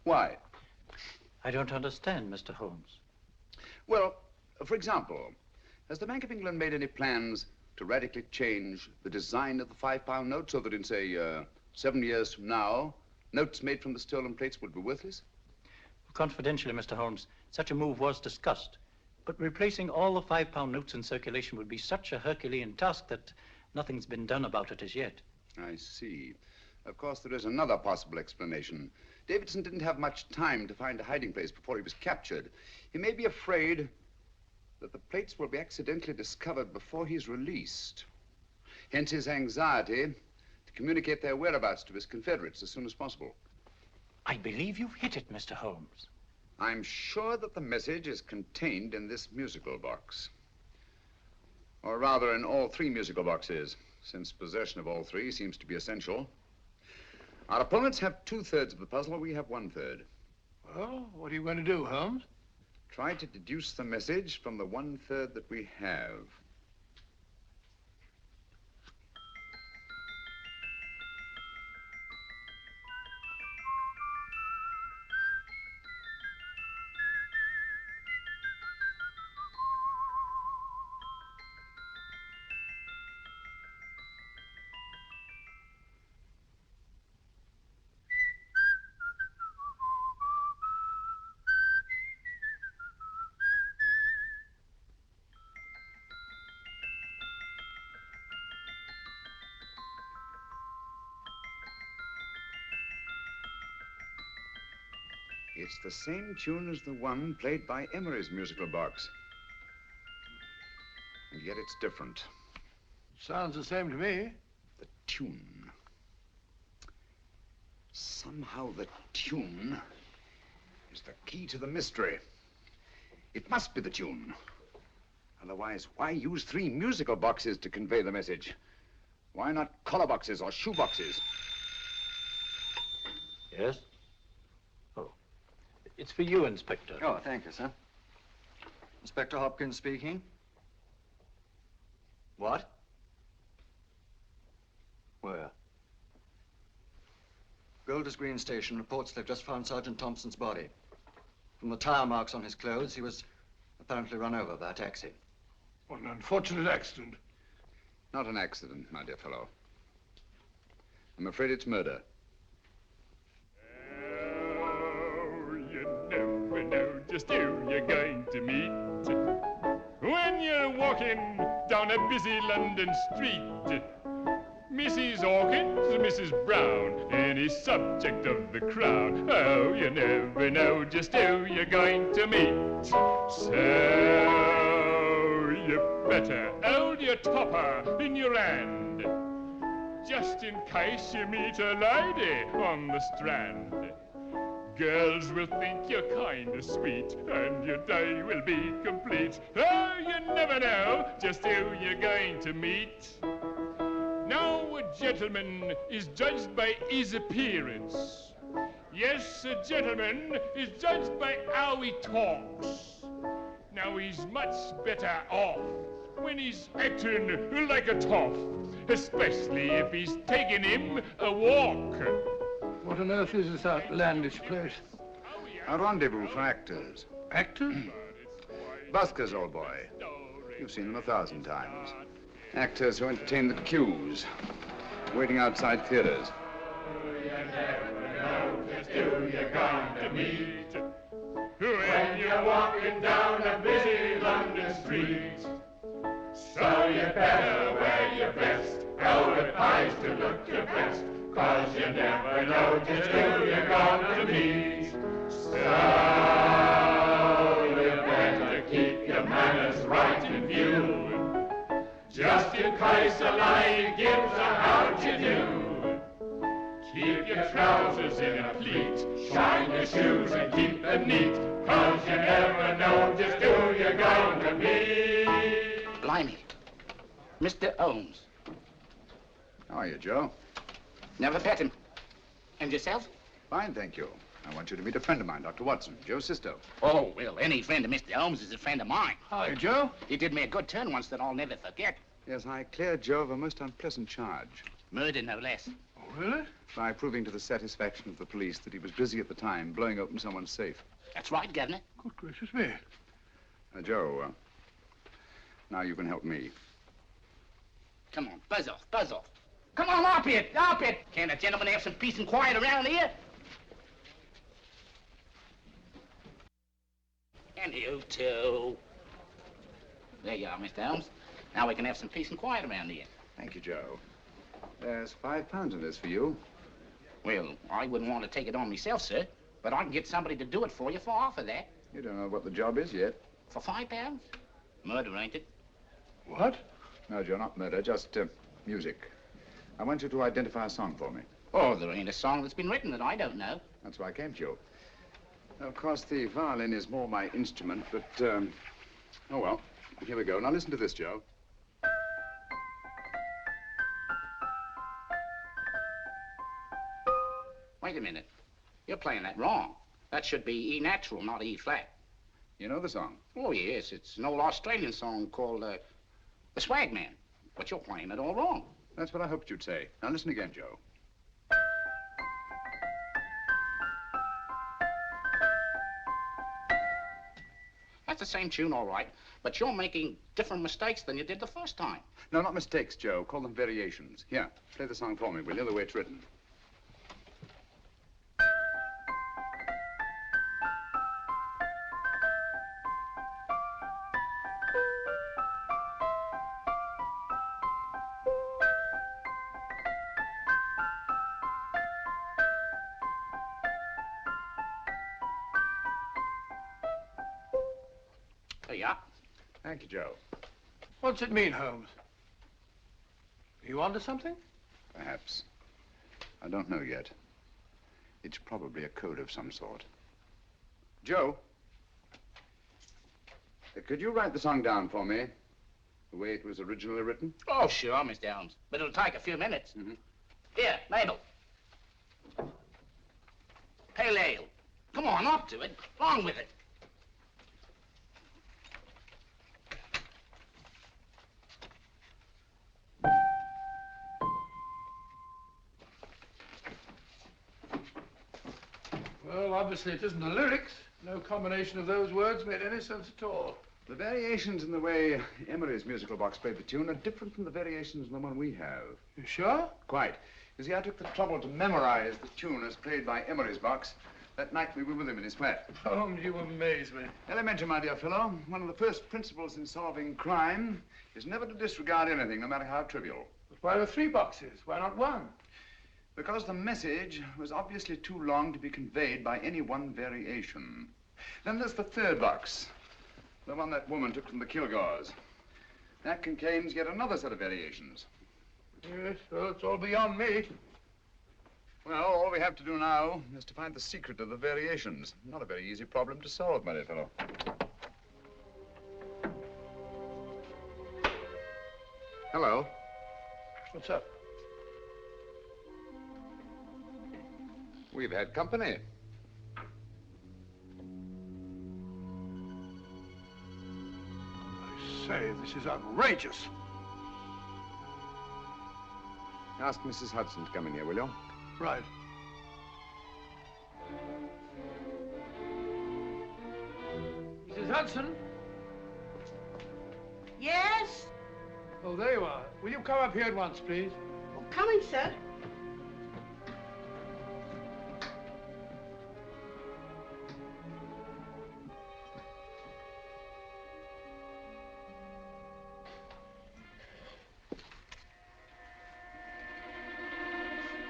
Why? I don't understand, Mr. Holmes. Well, for example, has the Bank of England made any plans to radically change the design of the £5 note so that in, say, 7 years from now, notes made from the stolen plates would be worthless? Confidentially, Mr. Holmes, such a move was discussed. But replacing all the £5 notes in circulation would be such a Herculean task that nothing's been done about it as yet. I see. Of course, there is another possible explanation. Davidson didn't have much time to find a hiding place before he was captured. He may be afraid that the plates will be accidentally discovered before he's released. Hence his anxiety to communicate their whereabouts to his confederates as soon as possible. I believe you've hit it, Mr. Holmes. I'm sure that the message is contained in this musical box. Or rather, in all 3 musical boxes, since possession of all 3 seems to be essential. Our opponents have 2/3 of the puzzle, we have 1/3. Well, what are you going to do, Holmes? Try to deduce the message from the 1/3 that we have. It's the same tune as the one played by Emery's musical box. And yet it's different. Sounds the same to me. The tune. Somehow the tune is the key to the mystery. It must be the tune. Otherwise, why use 3 musical boxes to convey the message? Why not collar boxes or shoe boxes? Yes? Oh. It's for you, Inspector. Oh, thank you, sir. Inspector Hopkins speaking. What? Where? Golders Green Station reports they've just found Sergeant Thompson's body. From the tire marks on his clothes, he was apparently run over by a taxi. What an unfortunate accident. Not an accident, my dear fellow. I'm afraid it's murder. Never know just who you're going to meet when you're walking down a busy London street. Mrs. Hawkins, Mrs. Brown, any subject of the crowd. Oh, you never know just who you're going to meet. So you better hold your topper in your hand, just in case you meet a lady on the Strand. Girls will think you're kind of sweet, and your day will be complete. Oh, you never know just who you're going to meet. Now, a gentleman is judged by his appearance. Yes, a gentleman is judged by how he talks. Now, he's much better off when he's acting like a toff, especially if he's taking him a walk. What on earth is this outlandish place? A rendezvous for actors. Actors? Buskers, old boy. You've seen them 1,000 times. Actors who entertain the queues, waiting outside theaters. Who you're going to meet when you're walking down a busy London street. So you better wear your best velvet pies to look your best, 'cause you never know just who you're going to meet. So you better keep your manners right in view, just in case a lie gives a how'd you do. Keep your trousers in a pleat, shine your shoes and keep them neat, 'cause you never know just who you're going to meet. Blimey. Mr. Holmes. How are you, Joe? Never met him. And yourself? Fine, thank you. I want you to meet a friend of mine, Dr. Watson, Joe Sisto. Oh, well, any friend of Mr. Holmes is a friend of mine. Hi, Joe. He did me a good turn once that I'll never forget. Yes, I cleared Joe of a most unpleasant charge. Murder, no less. Oh, really? By proving to the satisfaction of the police that he was busy at the time blowing open someone's safe. That's right, Governor. Good gracious me. Joe, now you can help me. Come on, buzz off, buzz off. Come on, up it, up it. Can't a gentleman have some peace and quiet around here? And you too. There you are, Mr. Holmes. Now we can have some peace and quiet around here. Thank you, Joe. There's £5 in this for you. Well, I wouldn't want to take it on myself, sir, but I can get somebody to do it for you for half of that. You don't know what the job is yet. For £5? Murder, ain't it? What? No, Joe, not murder, just music. I want you to identify a song for me. Oh, there ain't a song that's been written that I don't know. That's why I came to you. Of course, the violin is more my instrument, but, oh, well, here we go. Now, listen to this, Joe. Wait a minute. You're playing that wrong. That should be E natural, not E flat. You know the song? Oh, yes. It's an old Australian song called, the Swagman. But you're playing it all wrong. That's what I hoped you'd say. Now, listen again, Joe. That's the same tune, all right, but you're making different mistakes than you did the first time. No, not mistakes, Joe. Call them variations. Here, play the song for me, will you, the way it's written. There you are. Thank you, Joe. What's it mean, Holmes? Are you onto something? Perhaps. I don't know yet. It's probably a code of some sort. Joe, could you write the song down for me, the way it was originally written? Oh, sure, Mr. Holmes. But it'll take a few minutes. Mm-hmm. Here, Mabel. Pale ale. Come on, up to it. Along with it. Well, obviously it isn't the lyrics. No combination of those words made any sense at all. The variations in the way Emery's musical box played the tune are different from the variations in the one we have. You sure? Quite. You see, I took the trouble to memorize the tune as played by Emery's box that night we were with him in his flat. Holmes, you amaze me. Elementary, my dear fellow. One of the first principles in solving crime is never to disregard anything, no matter how trivial. But why the 3 boxes? Why not 1? Because the message was obviously too long to be conveyed by any one variation. Then there's the 3rd box, the one that woman took from the Kilgores. That contains yet another set of variations. Yes, well, it's all beyond me. Well, all we have to do now is to find the secret of the variations. Not a very easy problem to solve, my dear fellow. Hello. What's up? We've had company. I say, this is outrageous. Ask Mrs. Hudson to come in here, will you? Right. Mrs. Hudson? Yes? Oh, there you are. Will you come up here at once, please? Oh, coming, sir.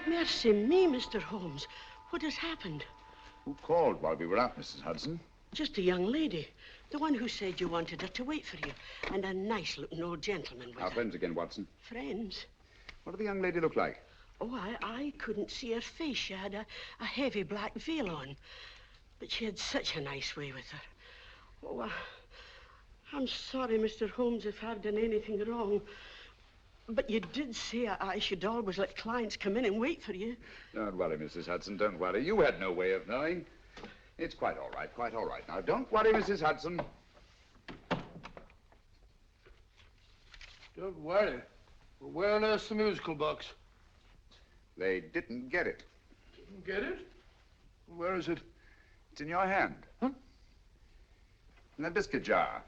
Mercy me, Mr. Holmes. What has happened? Who called while we were out, Mrs. Hudson? Just a young lady. The one who said you wanted her to wait for you. And a nice-looking old gentleman with Our her. friends again, Watson. Friends? What did the young lady look like? Oh, I couldn't see her face. She had a heavy black veil on. But she had such a nice way with her. Oh, I'm sorry, Mr. Holmes, if I've done anything wrong. But you did say I should always let clients come in and wait for you. Don't worry, Mrs. Hudson, don't worry. You had no way of knowing. It's quite all right, quite all right. Now, don't worry, Mrs. Hudson. Don't worry. Well, where on earth's the musical box? They didn't get it. Didn't get it? Where is it? It's in your hand. Huh? In that biscuit jar.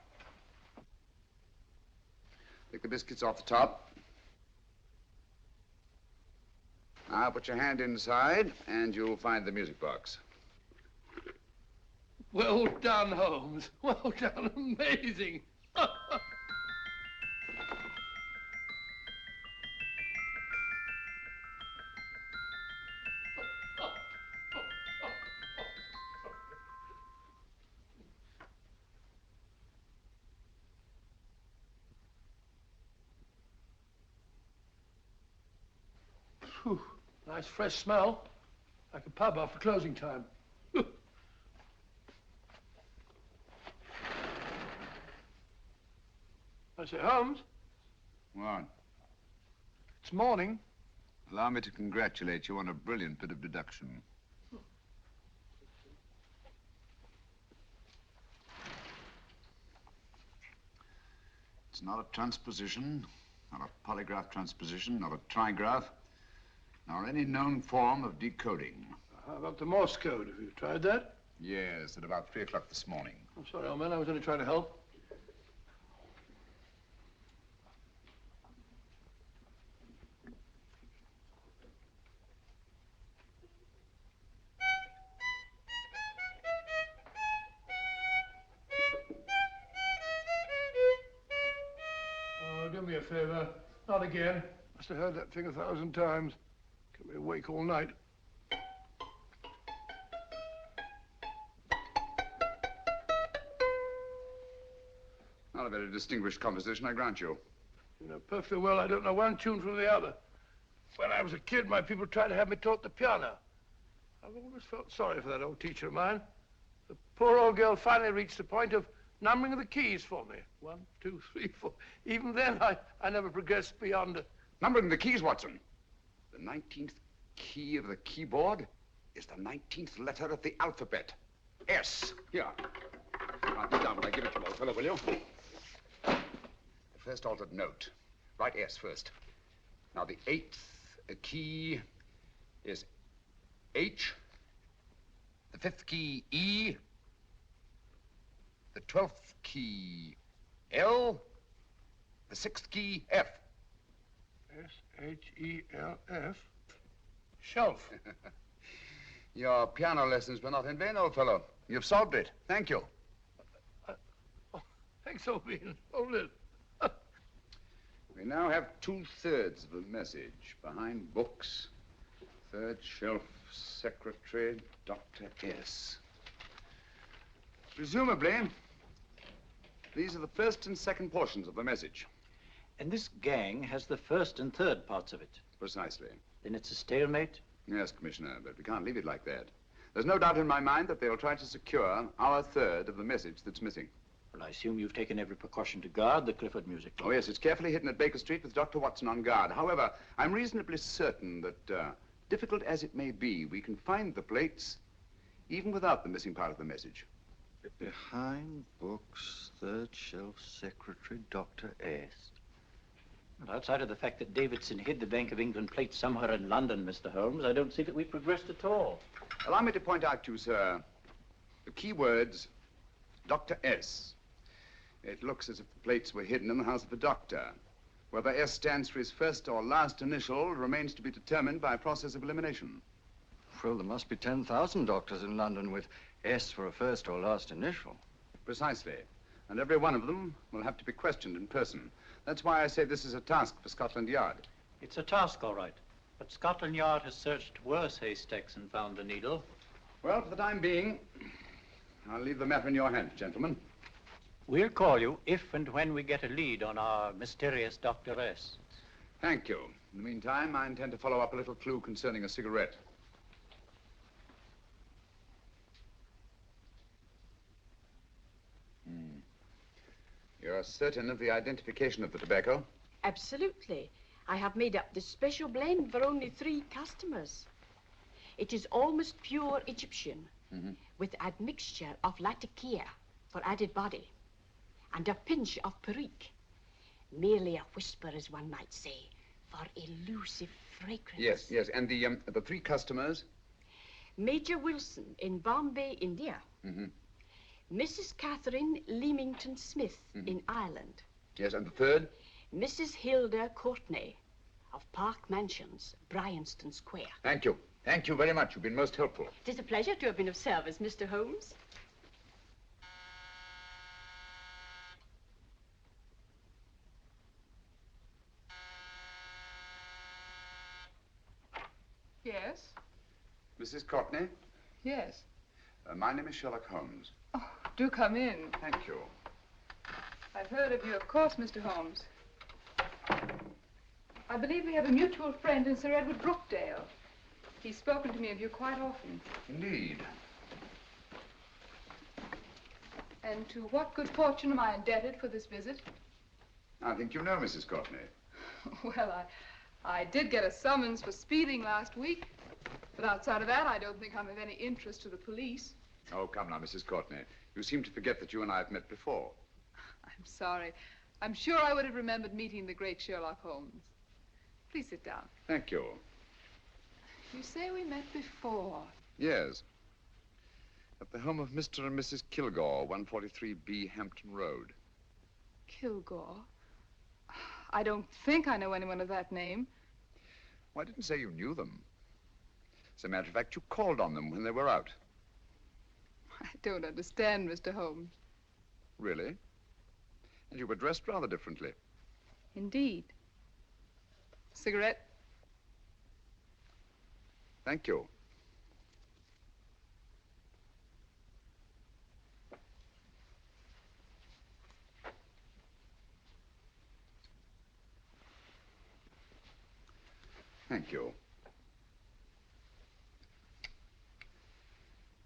Take the biscuits off the top. Now put your hand inside, and you'll find the music box. Well done, Holmes. Well done. Amazing. Whew. Nice fresh smell. Like a pub after closing time. I say, Holmes, What? it's morning. Allow me to congratulate you on a brilliant bit of deduction. It's not a transposition, not a polygraph transposition, not a trigraph, nor any known form of decoding. How about the Morse code? Have you tried that? Yes, at about 3 o'clock this morning. I'm sorry, old man. I was only trying to help. Oh, do me a favor. Not again. Must have heard that thing 1,000 times. Kept me awake all night. Not a very distinguished composition, I grant you. You know perfectly well I don't know one tune from the other. When I was a kid, my people tried to have me taught the piano. I've always felt sorry for that old teacher of mine. The poor old girl finally reached the point of numbering the keys for me. 1, 2, 3, 4. Even then, I never progressed beyond... Numbering the keys, Watson. The 19th key of the keyboard is the 19th letter of the alphabet. S. Here. Write it down when I give it to you, old fellow, will you? The first altered note. Write S first. Now, the 8th key is H. The 5th key, E. The 12th key, L. The 6th key, F. S-H-E-L-F. Shelf. Your piano lessons were not in vain, old fellow. You've solved it. Thank you. Thanks, old bean. Hold it. We now have 2/3 of a message. Behind books, third shelf, secretary, Dr. S. Presumably, these are the first and second portions of the message. And this gang has the first and third parts of it. Precisely. Then it's a stalemate? Yes, Commissioner, but we can't leave it like that. There's no doubt in my mind that they'll try to secure our third of the message that's missing. Well, I assume you've taken every precaution to guard the Clifford music box. Oh, yes, it's carefully hidden at Baker Street with Dr. Watson on guard. However, I'm reasonably certain that, difficult as it may be, we can find the plates even without the missing part of the message. Behind books, third shelf, secretary, Dr. S. Well, outside of the fact that Davidson hid the Bank of England plate somewhere in London, Mr. Holmes, I don't see that we've progressed at all. Allow me to point out to you, sir, the key words Dr. S. It looks as if the plates were hidden in the house of the doctor. Whether S stands for his first or last initial remains to be determined by a process of elimination. Well, there must be 10,000 doctors in London with S for a first or last initial. Precisely. And every one of them will have to be questioned in person. That's why I say this is a task for Scotland Yard. It's a task, all right. But Scotland Yard has searched worse haystacks and found the needle. Well, for the time being, I'll leave the matter in your hands, gentlemen. We'll call you if and when we get a lead on our mysterious Dr. S. Thank you. In the meantime, I intend to follow up a little clue concerning a cigarette. You're certain of the identification of the tobacco? Absolutely. I have made up this special blend for only 3 customers. It is almost pure Egyptian, with admixture of latakia for added body, and a pinch of perique. Merely a whisper, as one might say, for elusive fragrance. Yes. And the 3 customers? Major Wilson in Bombay, India. Mrs. Catherine Leamington Smith in Ireland. Yes, and the 3rd? Mrs. Hilda Courtney of Park Mansions, Bryanston Square. Thank you. Thank you very much. You've been most helpful. It is a pleasure to have been of service, Mr. Holmes. Yes? Mrs. Courtney? Yes. My name is Sherlock Holmes. Oh, do come in. Thank you. I've heard of you, of course, Mr. Holmes. I believe we have a mutual friend in Sir Edward Brookdale. He's spoken to me of you quite often. Indeed. And to what good fortune am I indebted for this visit? I think you know Mrs. Courtney. Well, I did get a summons for speeding last week. But outside of that, I don't think I'm of any interest to the police. Oh, come now, Mrs. Courtney. You seem to forget that you and I have met before. I'm sorry. I'm sure I would have remembered meeting the great Sherlock Holmes. Please sit down. Thank you. You say we met before. Yes. At the home of Mr. and Mrs. Kilgore, 143B Hampton Road. Kilgore? I don't think I know anyone of that name. Well, I didn't say you knew them. As a matter of fact, you called on them when they were out. I don't understand, Mr. Holmes. Really? And you were dressed rather differently. Indeed. Cigarette? Thank you. Thank you.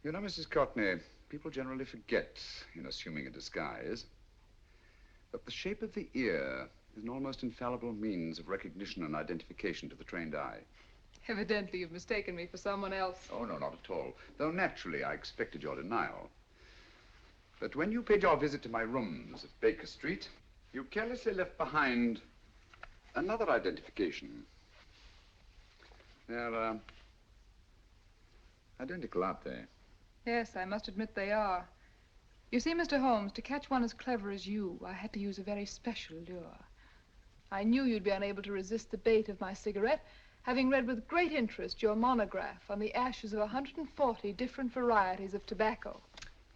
You know, Mrs. Courtney, people generally forget, in assuming a disguise, that the shape of the ear is an almost infallible means of recognition and identification to the trained eye. Evidently, you've mistaken me for someone else. Oh, no, not at all. Though naturally, I expected your denial. But when you paid your visit to my rooms at Baker Street, you carelessly left behind another identification. They're, identical, aren't they? Yes, I must admit they are. You see, Mr. Holmes, to catch one as clever as you, I had to use a very special lure. I knew you'd be unable to resist the bait of my cigarette, having read with great interest your monograph on the ashes of 140 different varieties of tobacco.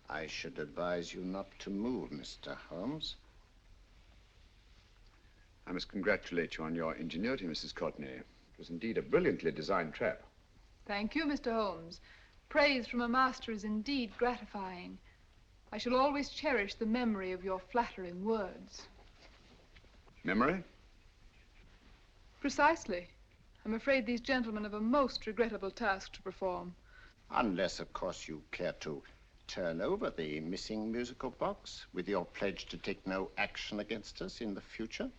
I should advise you not to move, Mr. Holmes. I must congratulate you on your ingenuity, Mrs. Courtney. It was indeed a brilliantly designed trap. Thank you, Mr. Holmes. Praise from a master is indeed gratifying. I shall always cherish the memory of your flattering words. Memory? Precisely. I'm afraid these gentlemen have a most regrettable task to perform. Unless, of course, you care to turn over the missing musical box with your pledge to take no action against us in the future.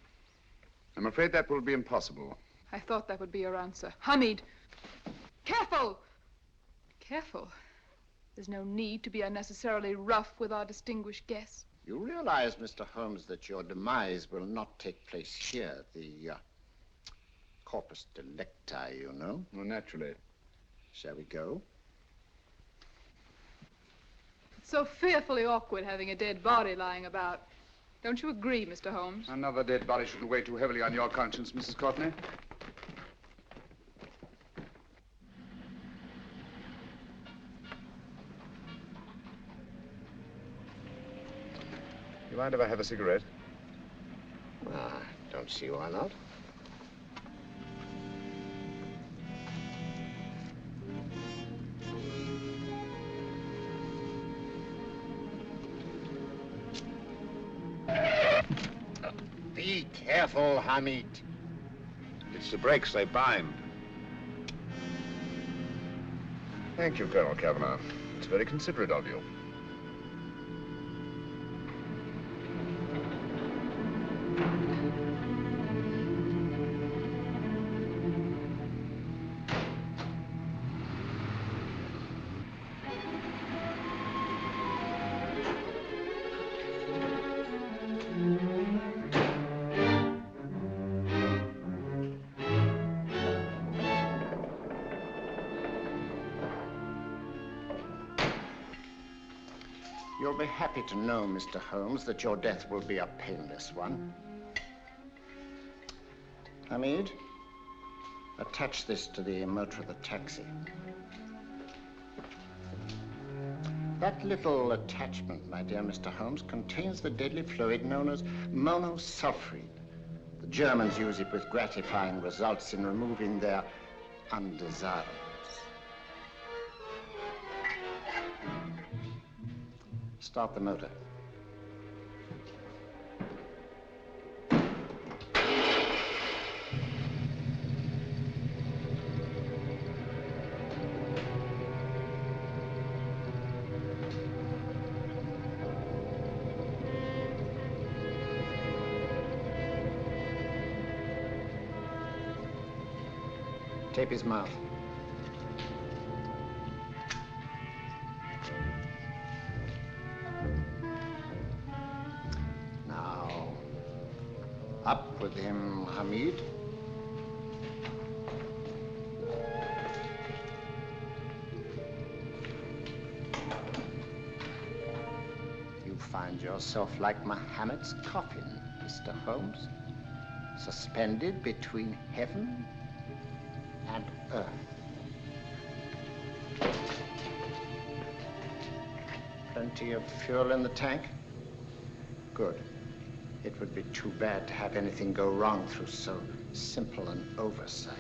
I'm afraid that will be impossible. I thought that would be your answer. Hamid! Careful! Careful. There's no need to be unnecessarily rough with our distinguished guest. You realize, Mr. Holmes, that your demise will not take place here. The corpus delicti, you know. Well, naturally. Shall we go? It so fearfully awkward having a dead body lying about. Don't you agree, Mr. Holmes? Another dead body shouldn't weigh too heavily on your conscience, Mrs. Courtney. You mind if I have a cigarette? Don't see why not. Be careful, Hamid. It's the brakes, they bind. Thank you, Colonel Cavanaugh. It's very considerate of you. You'll be happy to know, Mr. Holmes, that your death will be a painless one. Hamid, attach this to the motor of the taxi. That little attachment, my dear Mr. Holmes, contains the deadly fluid known as monosulfide. The Germans use it with gratifying results in removing their undesirables. Start the motor. Tape his mouth. Up with him, Hamid. You find yourself like Muhammad's coffin, Mr. Holmes, suspended between heaven and earth. Plenty of fuel in the tank? Good. It would be too bad to have anything go wrong through so simple an oversight.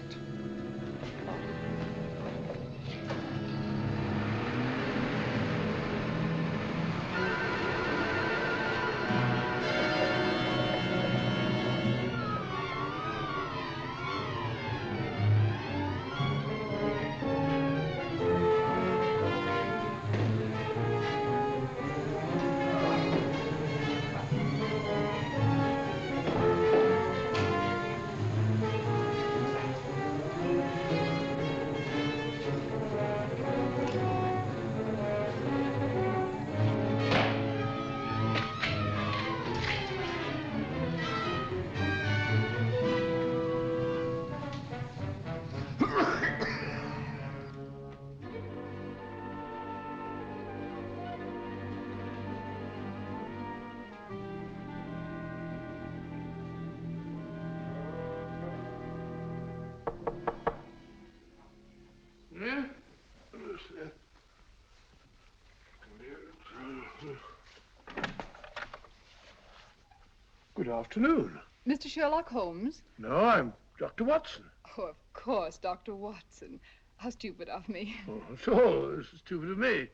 Good afternoon. Mr. Sherlock Holmes? No, I'm Dr. Watson. Oh, of course, Dr. Watson. How stupid of me. Oh, so this is stupid of me.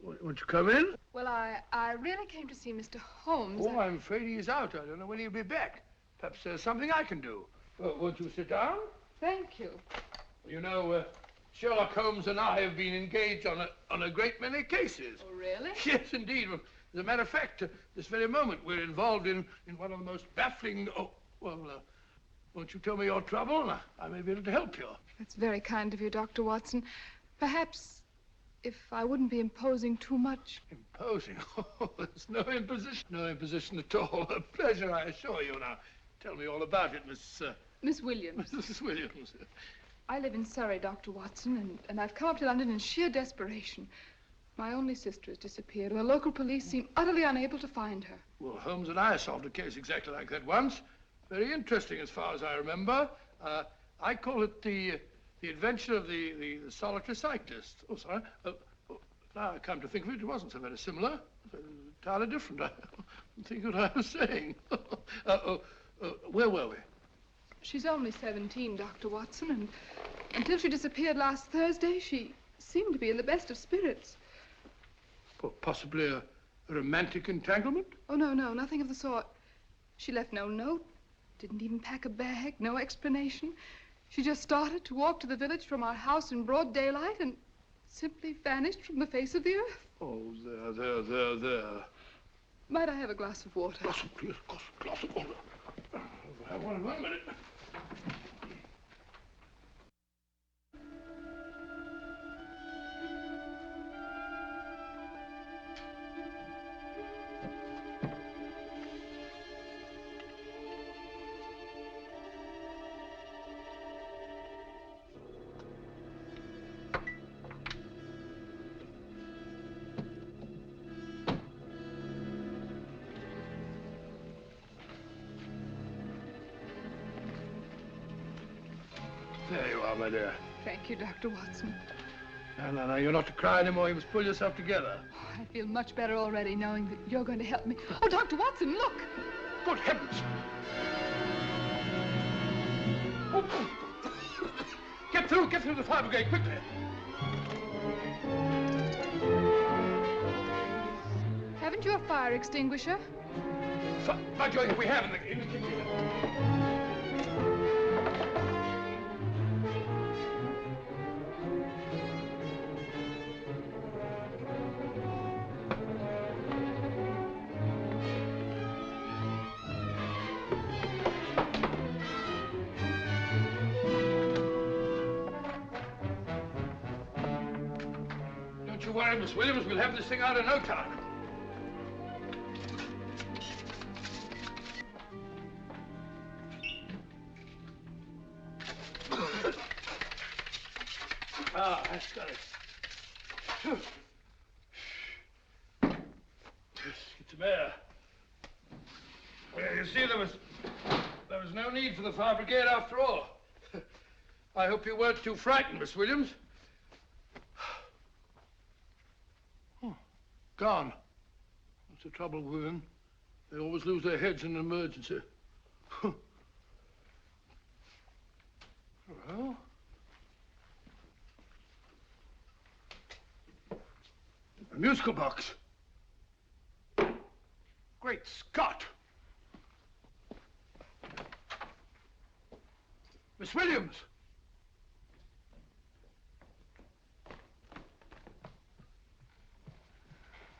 Won't you come in? Well, I really came to see Mr. Holmes. Oh, I'm afraid he's out. I don't know when he'll be back. Perhaps there's something I can do. Won't you sit down? Thank you. You know, Sherlock Holmes and I have been engaged on a great many cases. Oh, really? Yes, indeed. As a matter of fact, this very moment, we're involved in one of the most baffling... Oh, well, won't you tell me your trouble, and I may be able to help you. That's very kind of you, Dr. Watson. Perhaps if I wouldn't be imposing too much. Imposing? Oh, there's no imposition. No imposition at all. A pleasure, I assure you. Now, tell me all about it, Miss Williams. Mrs. Williams. I live in Surrey, Dr. Watson, and I've come up to London in sheer desperation. My only sister has disappeared, and the local police seem utterly unable to find her. Well, Holmes and I solved a case exactly like that once. Very interesting as far as I remember. I call it the adventure of the solitary cyclist. Oh, sorry. Now I come to think of it, it wasn't so very similar. Entirely different. I don't think what I was saying. Where were we? She's only 17, Dr. Watson, and until she disappeared last Thursday, she seemed to be in the best of spirits. Well, possibly a romantic entanglement? Oh, no, nothing of the sort. She left no note, didn't even pack a bag, no explanation. She just started to walk to the village from our house in broad daylight and simply vanished from the face of the earth. Oh, there. Might I have a glass of water? Glass of water. Have one in 1 minute. There you are, my dear. Thank you, Dr. Watson. No, you're not to cry anymore. You must pull yourself together. I feel much better already knowing that you're going to help me. Oh, Dr. Watson, look! Good heavens! Oh. Get through the fire brigade, quickly! Haven't you a fire extinguisher? By Jove, we have in the kitchen. Don't you worry, Miss Williams. We'll have this thing out in no time. That's got it. Get some air. Well, you see, there was no need for the fire brigade after all. I hope you weren't too frightened, Miss Williams. Oh, gone. That's the trouble with women. They always lose their heads in an emergency. Well... a musical box. Great Scott! Miss Williams!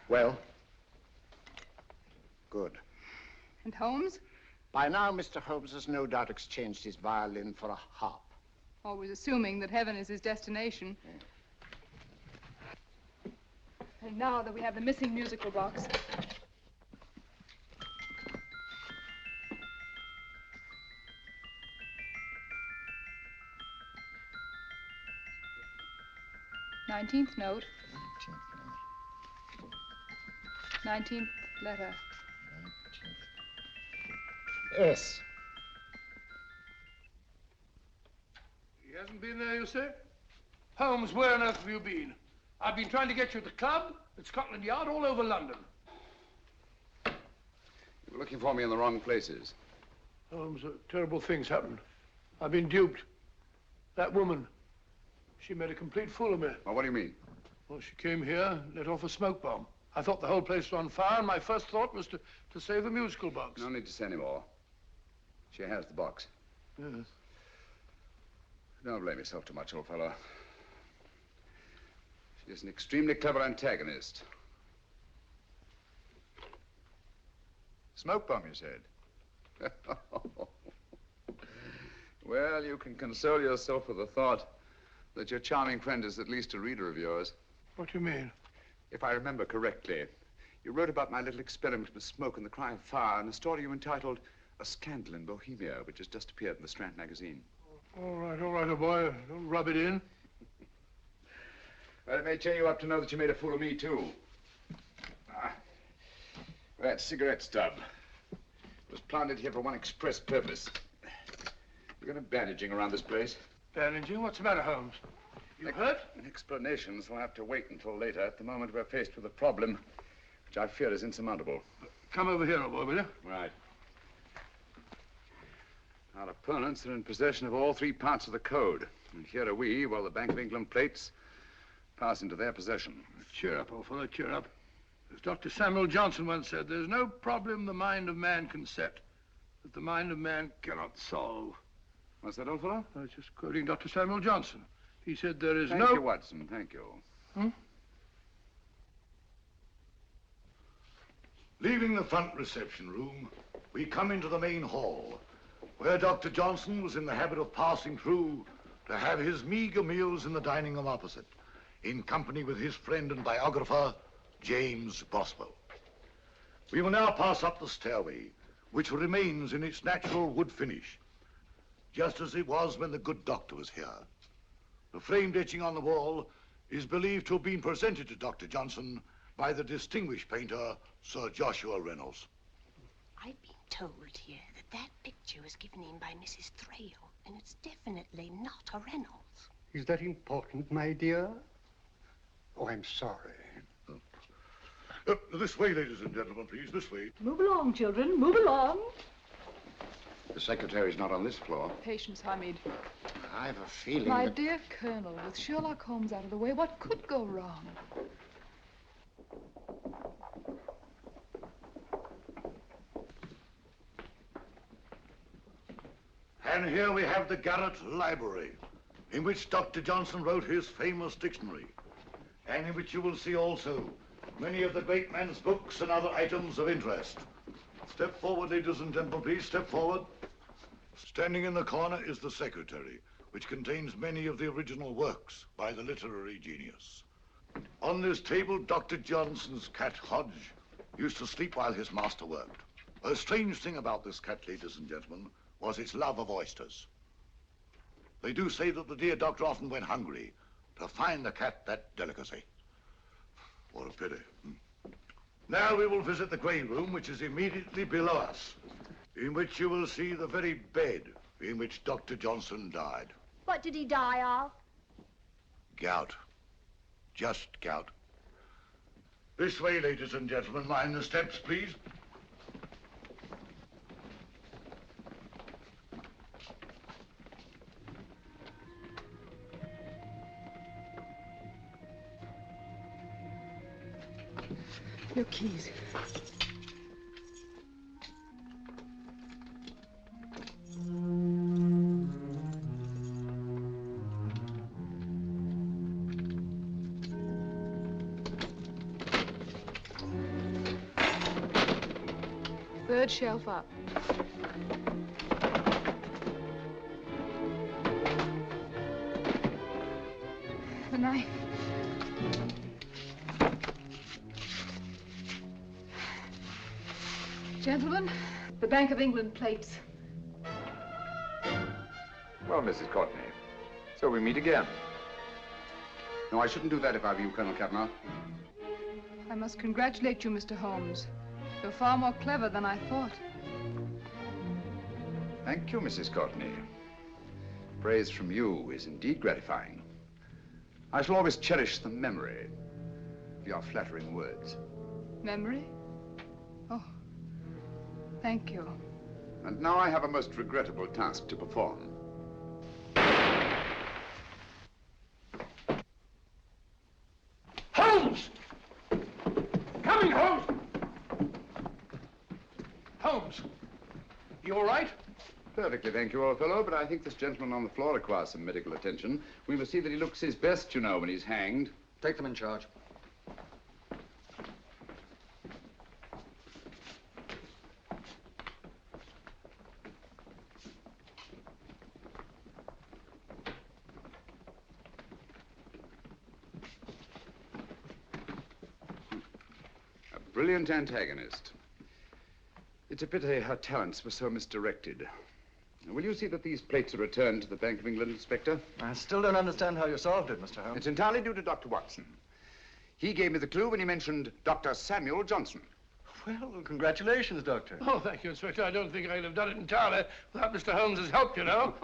Well? Good. And Holmes? By now, Mr. Holmes has no doubt exchanged his violin for a harp. Always assuming that heaven is his destination. And now that we have the missing musical box. Nineteenth note. 19th letter. Yes. He hasn't been there, you say? Holmes, where on earth have you been? I've been trying to get you at the club, at Scotland Yard, all over London. You were looking for me in the wrong places. Holmes, terrible things happened. I've been duped. That woman, she made a complete fool of me. Well, what do you mean? Well, she came here, let off a smoke bomb. I thought the whole place was on fire, and my first thought was to save the musical box. No need to say any more. She has the box. Yes. Don't blame yourself too much, old fellow. She's an extremely clever antagonist. Smoke bomb, you said? Well, you can console yourself with the thought that your charming friend is at least a reader of yours. What do you mean? If I remember correctly, you wrote about my little experiment with smoke and the cry of fire in a story you entitled A Scandal in Bohemia, which has just appeared in the Strand magazine. All right, old boy. Don't rub it in. Well, it may cheer you up to know that you made a fool of me, too. That cigarette stub was planted here for one express purpose. We're going to bandaging around this place. Bandaging? What's the matter, Holmes? You hurt? Explanations will have to wait until later. At the moment, we're faced with a problem which I fear is insurmountable. Come over here, old boy, will you? Right. Our opponents are in possession of all three parts of the code. And here are we, while the Bank of England plates pass into their possession. Cheer up, old fellow, cheer up. As Dr. Samuel Johnson once said, there's no problem the mind of man can set that the mind of man cannot solve. What's that, old fellow? I was just quoting Dr. Samuel Johnson. He said there is Thank you, Watson. Thank you. Leaving the front reception room, we come into the main hall, where Dr. Johnson was in the habit of passing through to have his meager meals in the dining room opposite, in company with his friend and biographer, James Boswell. We will now pass up the stairway, which remains in its natural wood finish, just as it was when the good doctor was here. The framed etching on the wall is believed to have been presented to Dr. Johnson by the distinguished painter, Sir Joshua Reynolds. I've been told here that picture was given in by Mrs. Thrale, and it's definitely not a Reynolds. Is that important, my dear? Oh, I'm sorry. This way, ladies and gentlemen, please, this way. Move along, children, move along. The secretary's not on this floor. Patience, Hamid. I have a feeling My that... dear Colonel, with Sherlock Holmes out of the way, what could go wrong? And here we have the Garrett Library, in which Dr. Johnson wrote his famous dictionary, and in which you will see also many of the great man's books and other items of interest. Step forward, ladies and gentlemen, please, step forward. Standing in the corner is the secretary, which contains many of the original works by the literary genius. On this table, Dr. Johnson's cat, Hodge, used to sleep while his master worked. A strange thing about this cat, ladies and gentlemen, was its love of oysters. They do say that the dear doctor often went hungry to find the cat that delicacy. What a pity. Now we will visit the grey room, which is immediately below us, in which you will see the very bed in which Dr. Johnson died. What did he die of? Gout. Just gout. This way, ladies and gentlemen. Mind the steps, please. Your keys. Third shelf up. The knife. Gentlemen, the Bank of England plates. Well, Mrs. Courtney, so we meet again. No, I shouldn't do that if I were you, Colonel Cavanaugh. I must congratulate you, Mr. Holmes. You're far more clever than I thought. Thank you, Mrs. Courtney. Praise from you is indeed gratifying. I shall always cherish the memory of your flattering words. Memory? Oh, thank you. And now I have a most regrettable task to perform. Holmes! Coming, Holmes! Holmes, you all right? Perfectly, thank you, old fellow, but I think this gentleman on the floor requires some medical attention. We must see that he looks his best, you know, when he's hanged. Take them in charge. A brilliant antagonist. It's a pity her talents were so misdirected. Will you see that these plates are returned to the Bank of England, Inspector? I still don't understand how you solved it, Mr. Holmes. It's entirely due to Dr. Watson. He gave me the clue when he mentioned Dr. Samuel Johnson. Well, congratulations, Doctor. Oh, thank you, Inspector. I don't think I'd have done it entirely without Mr. Holmes's help, you know.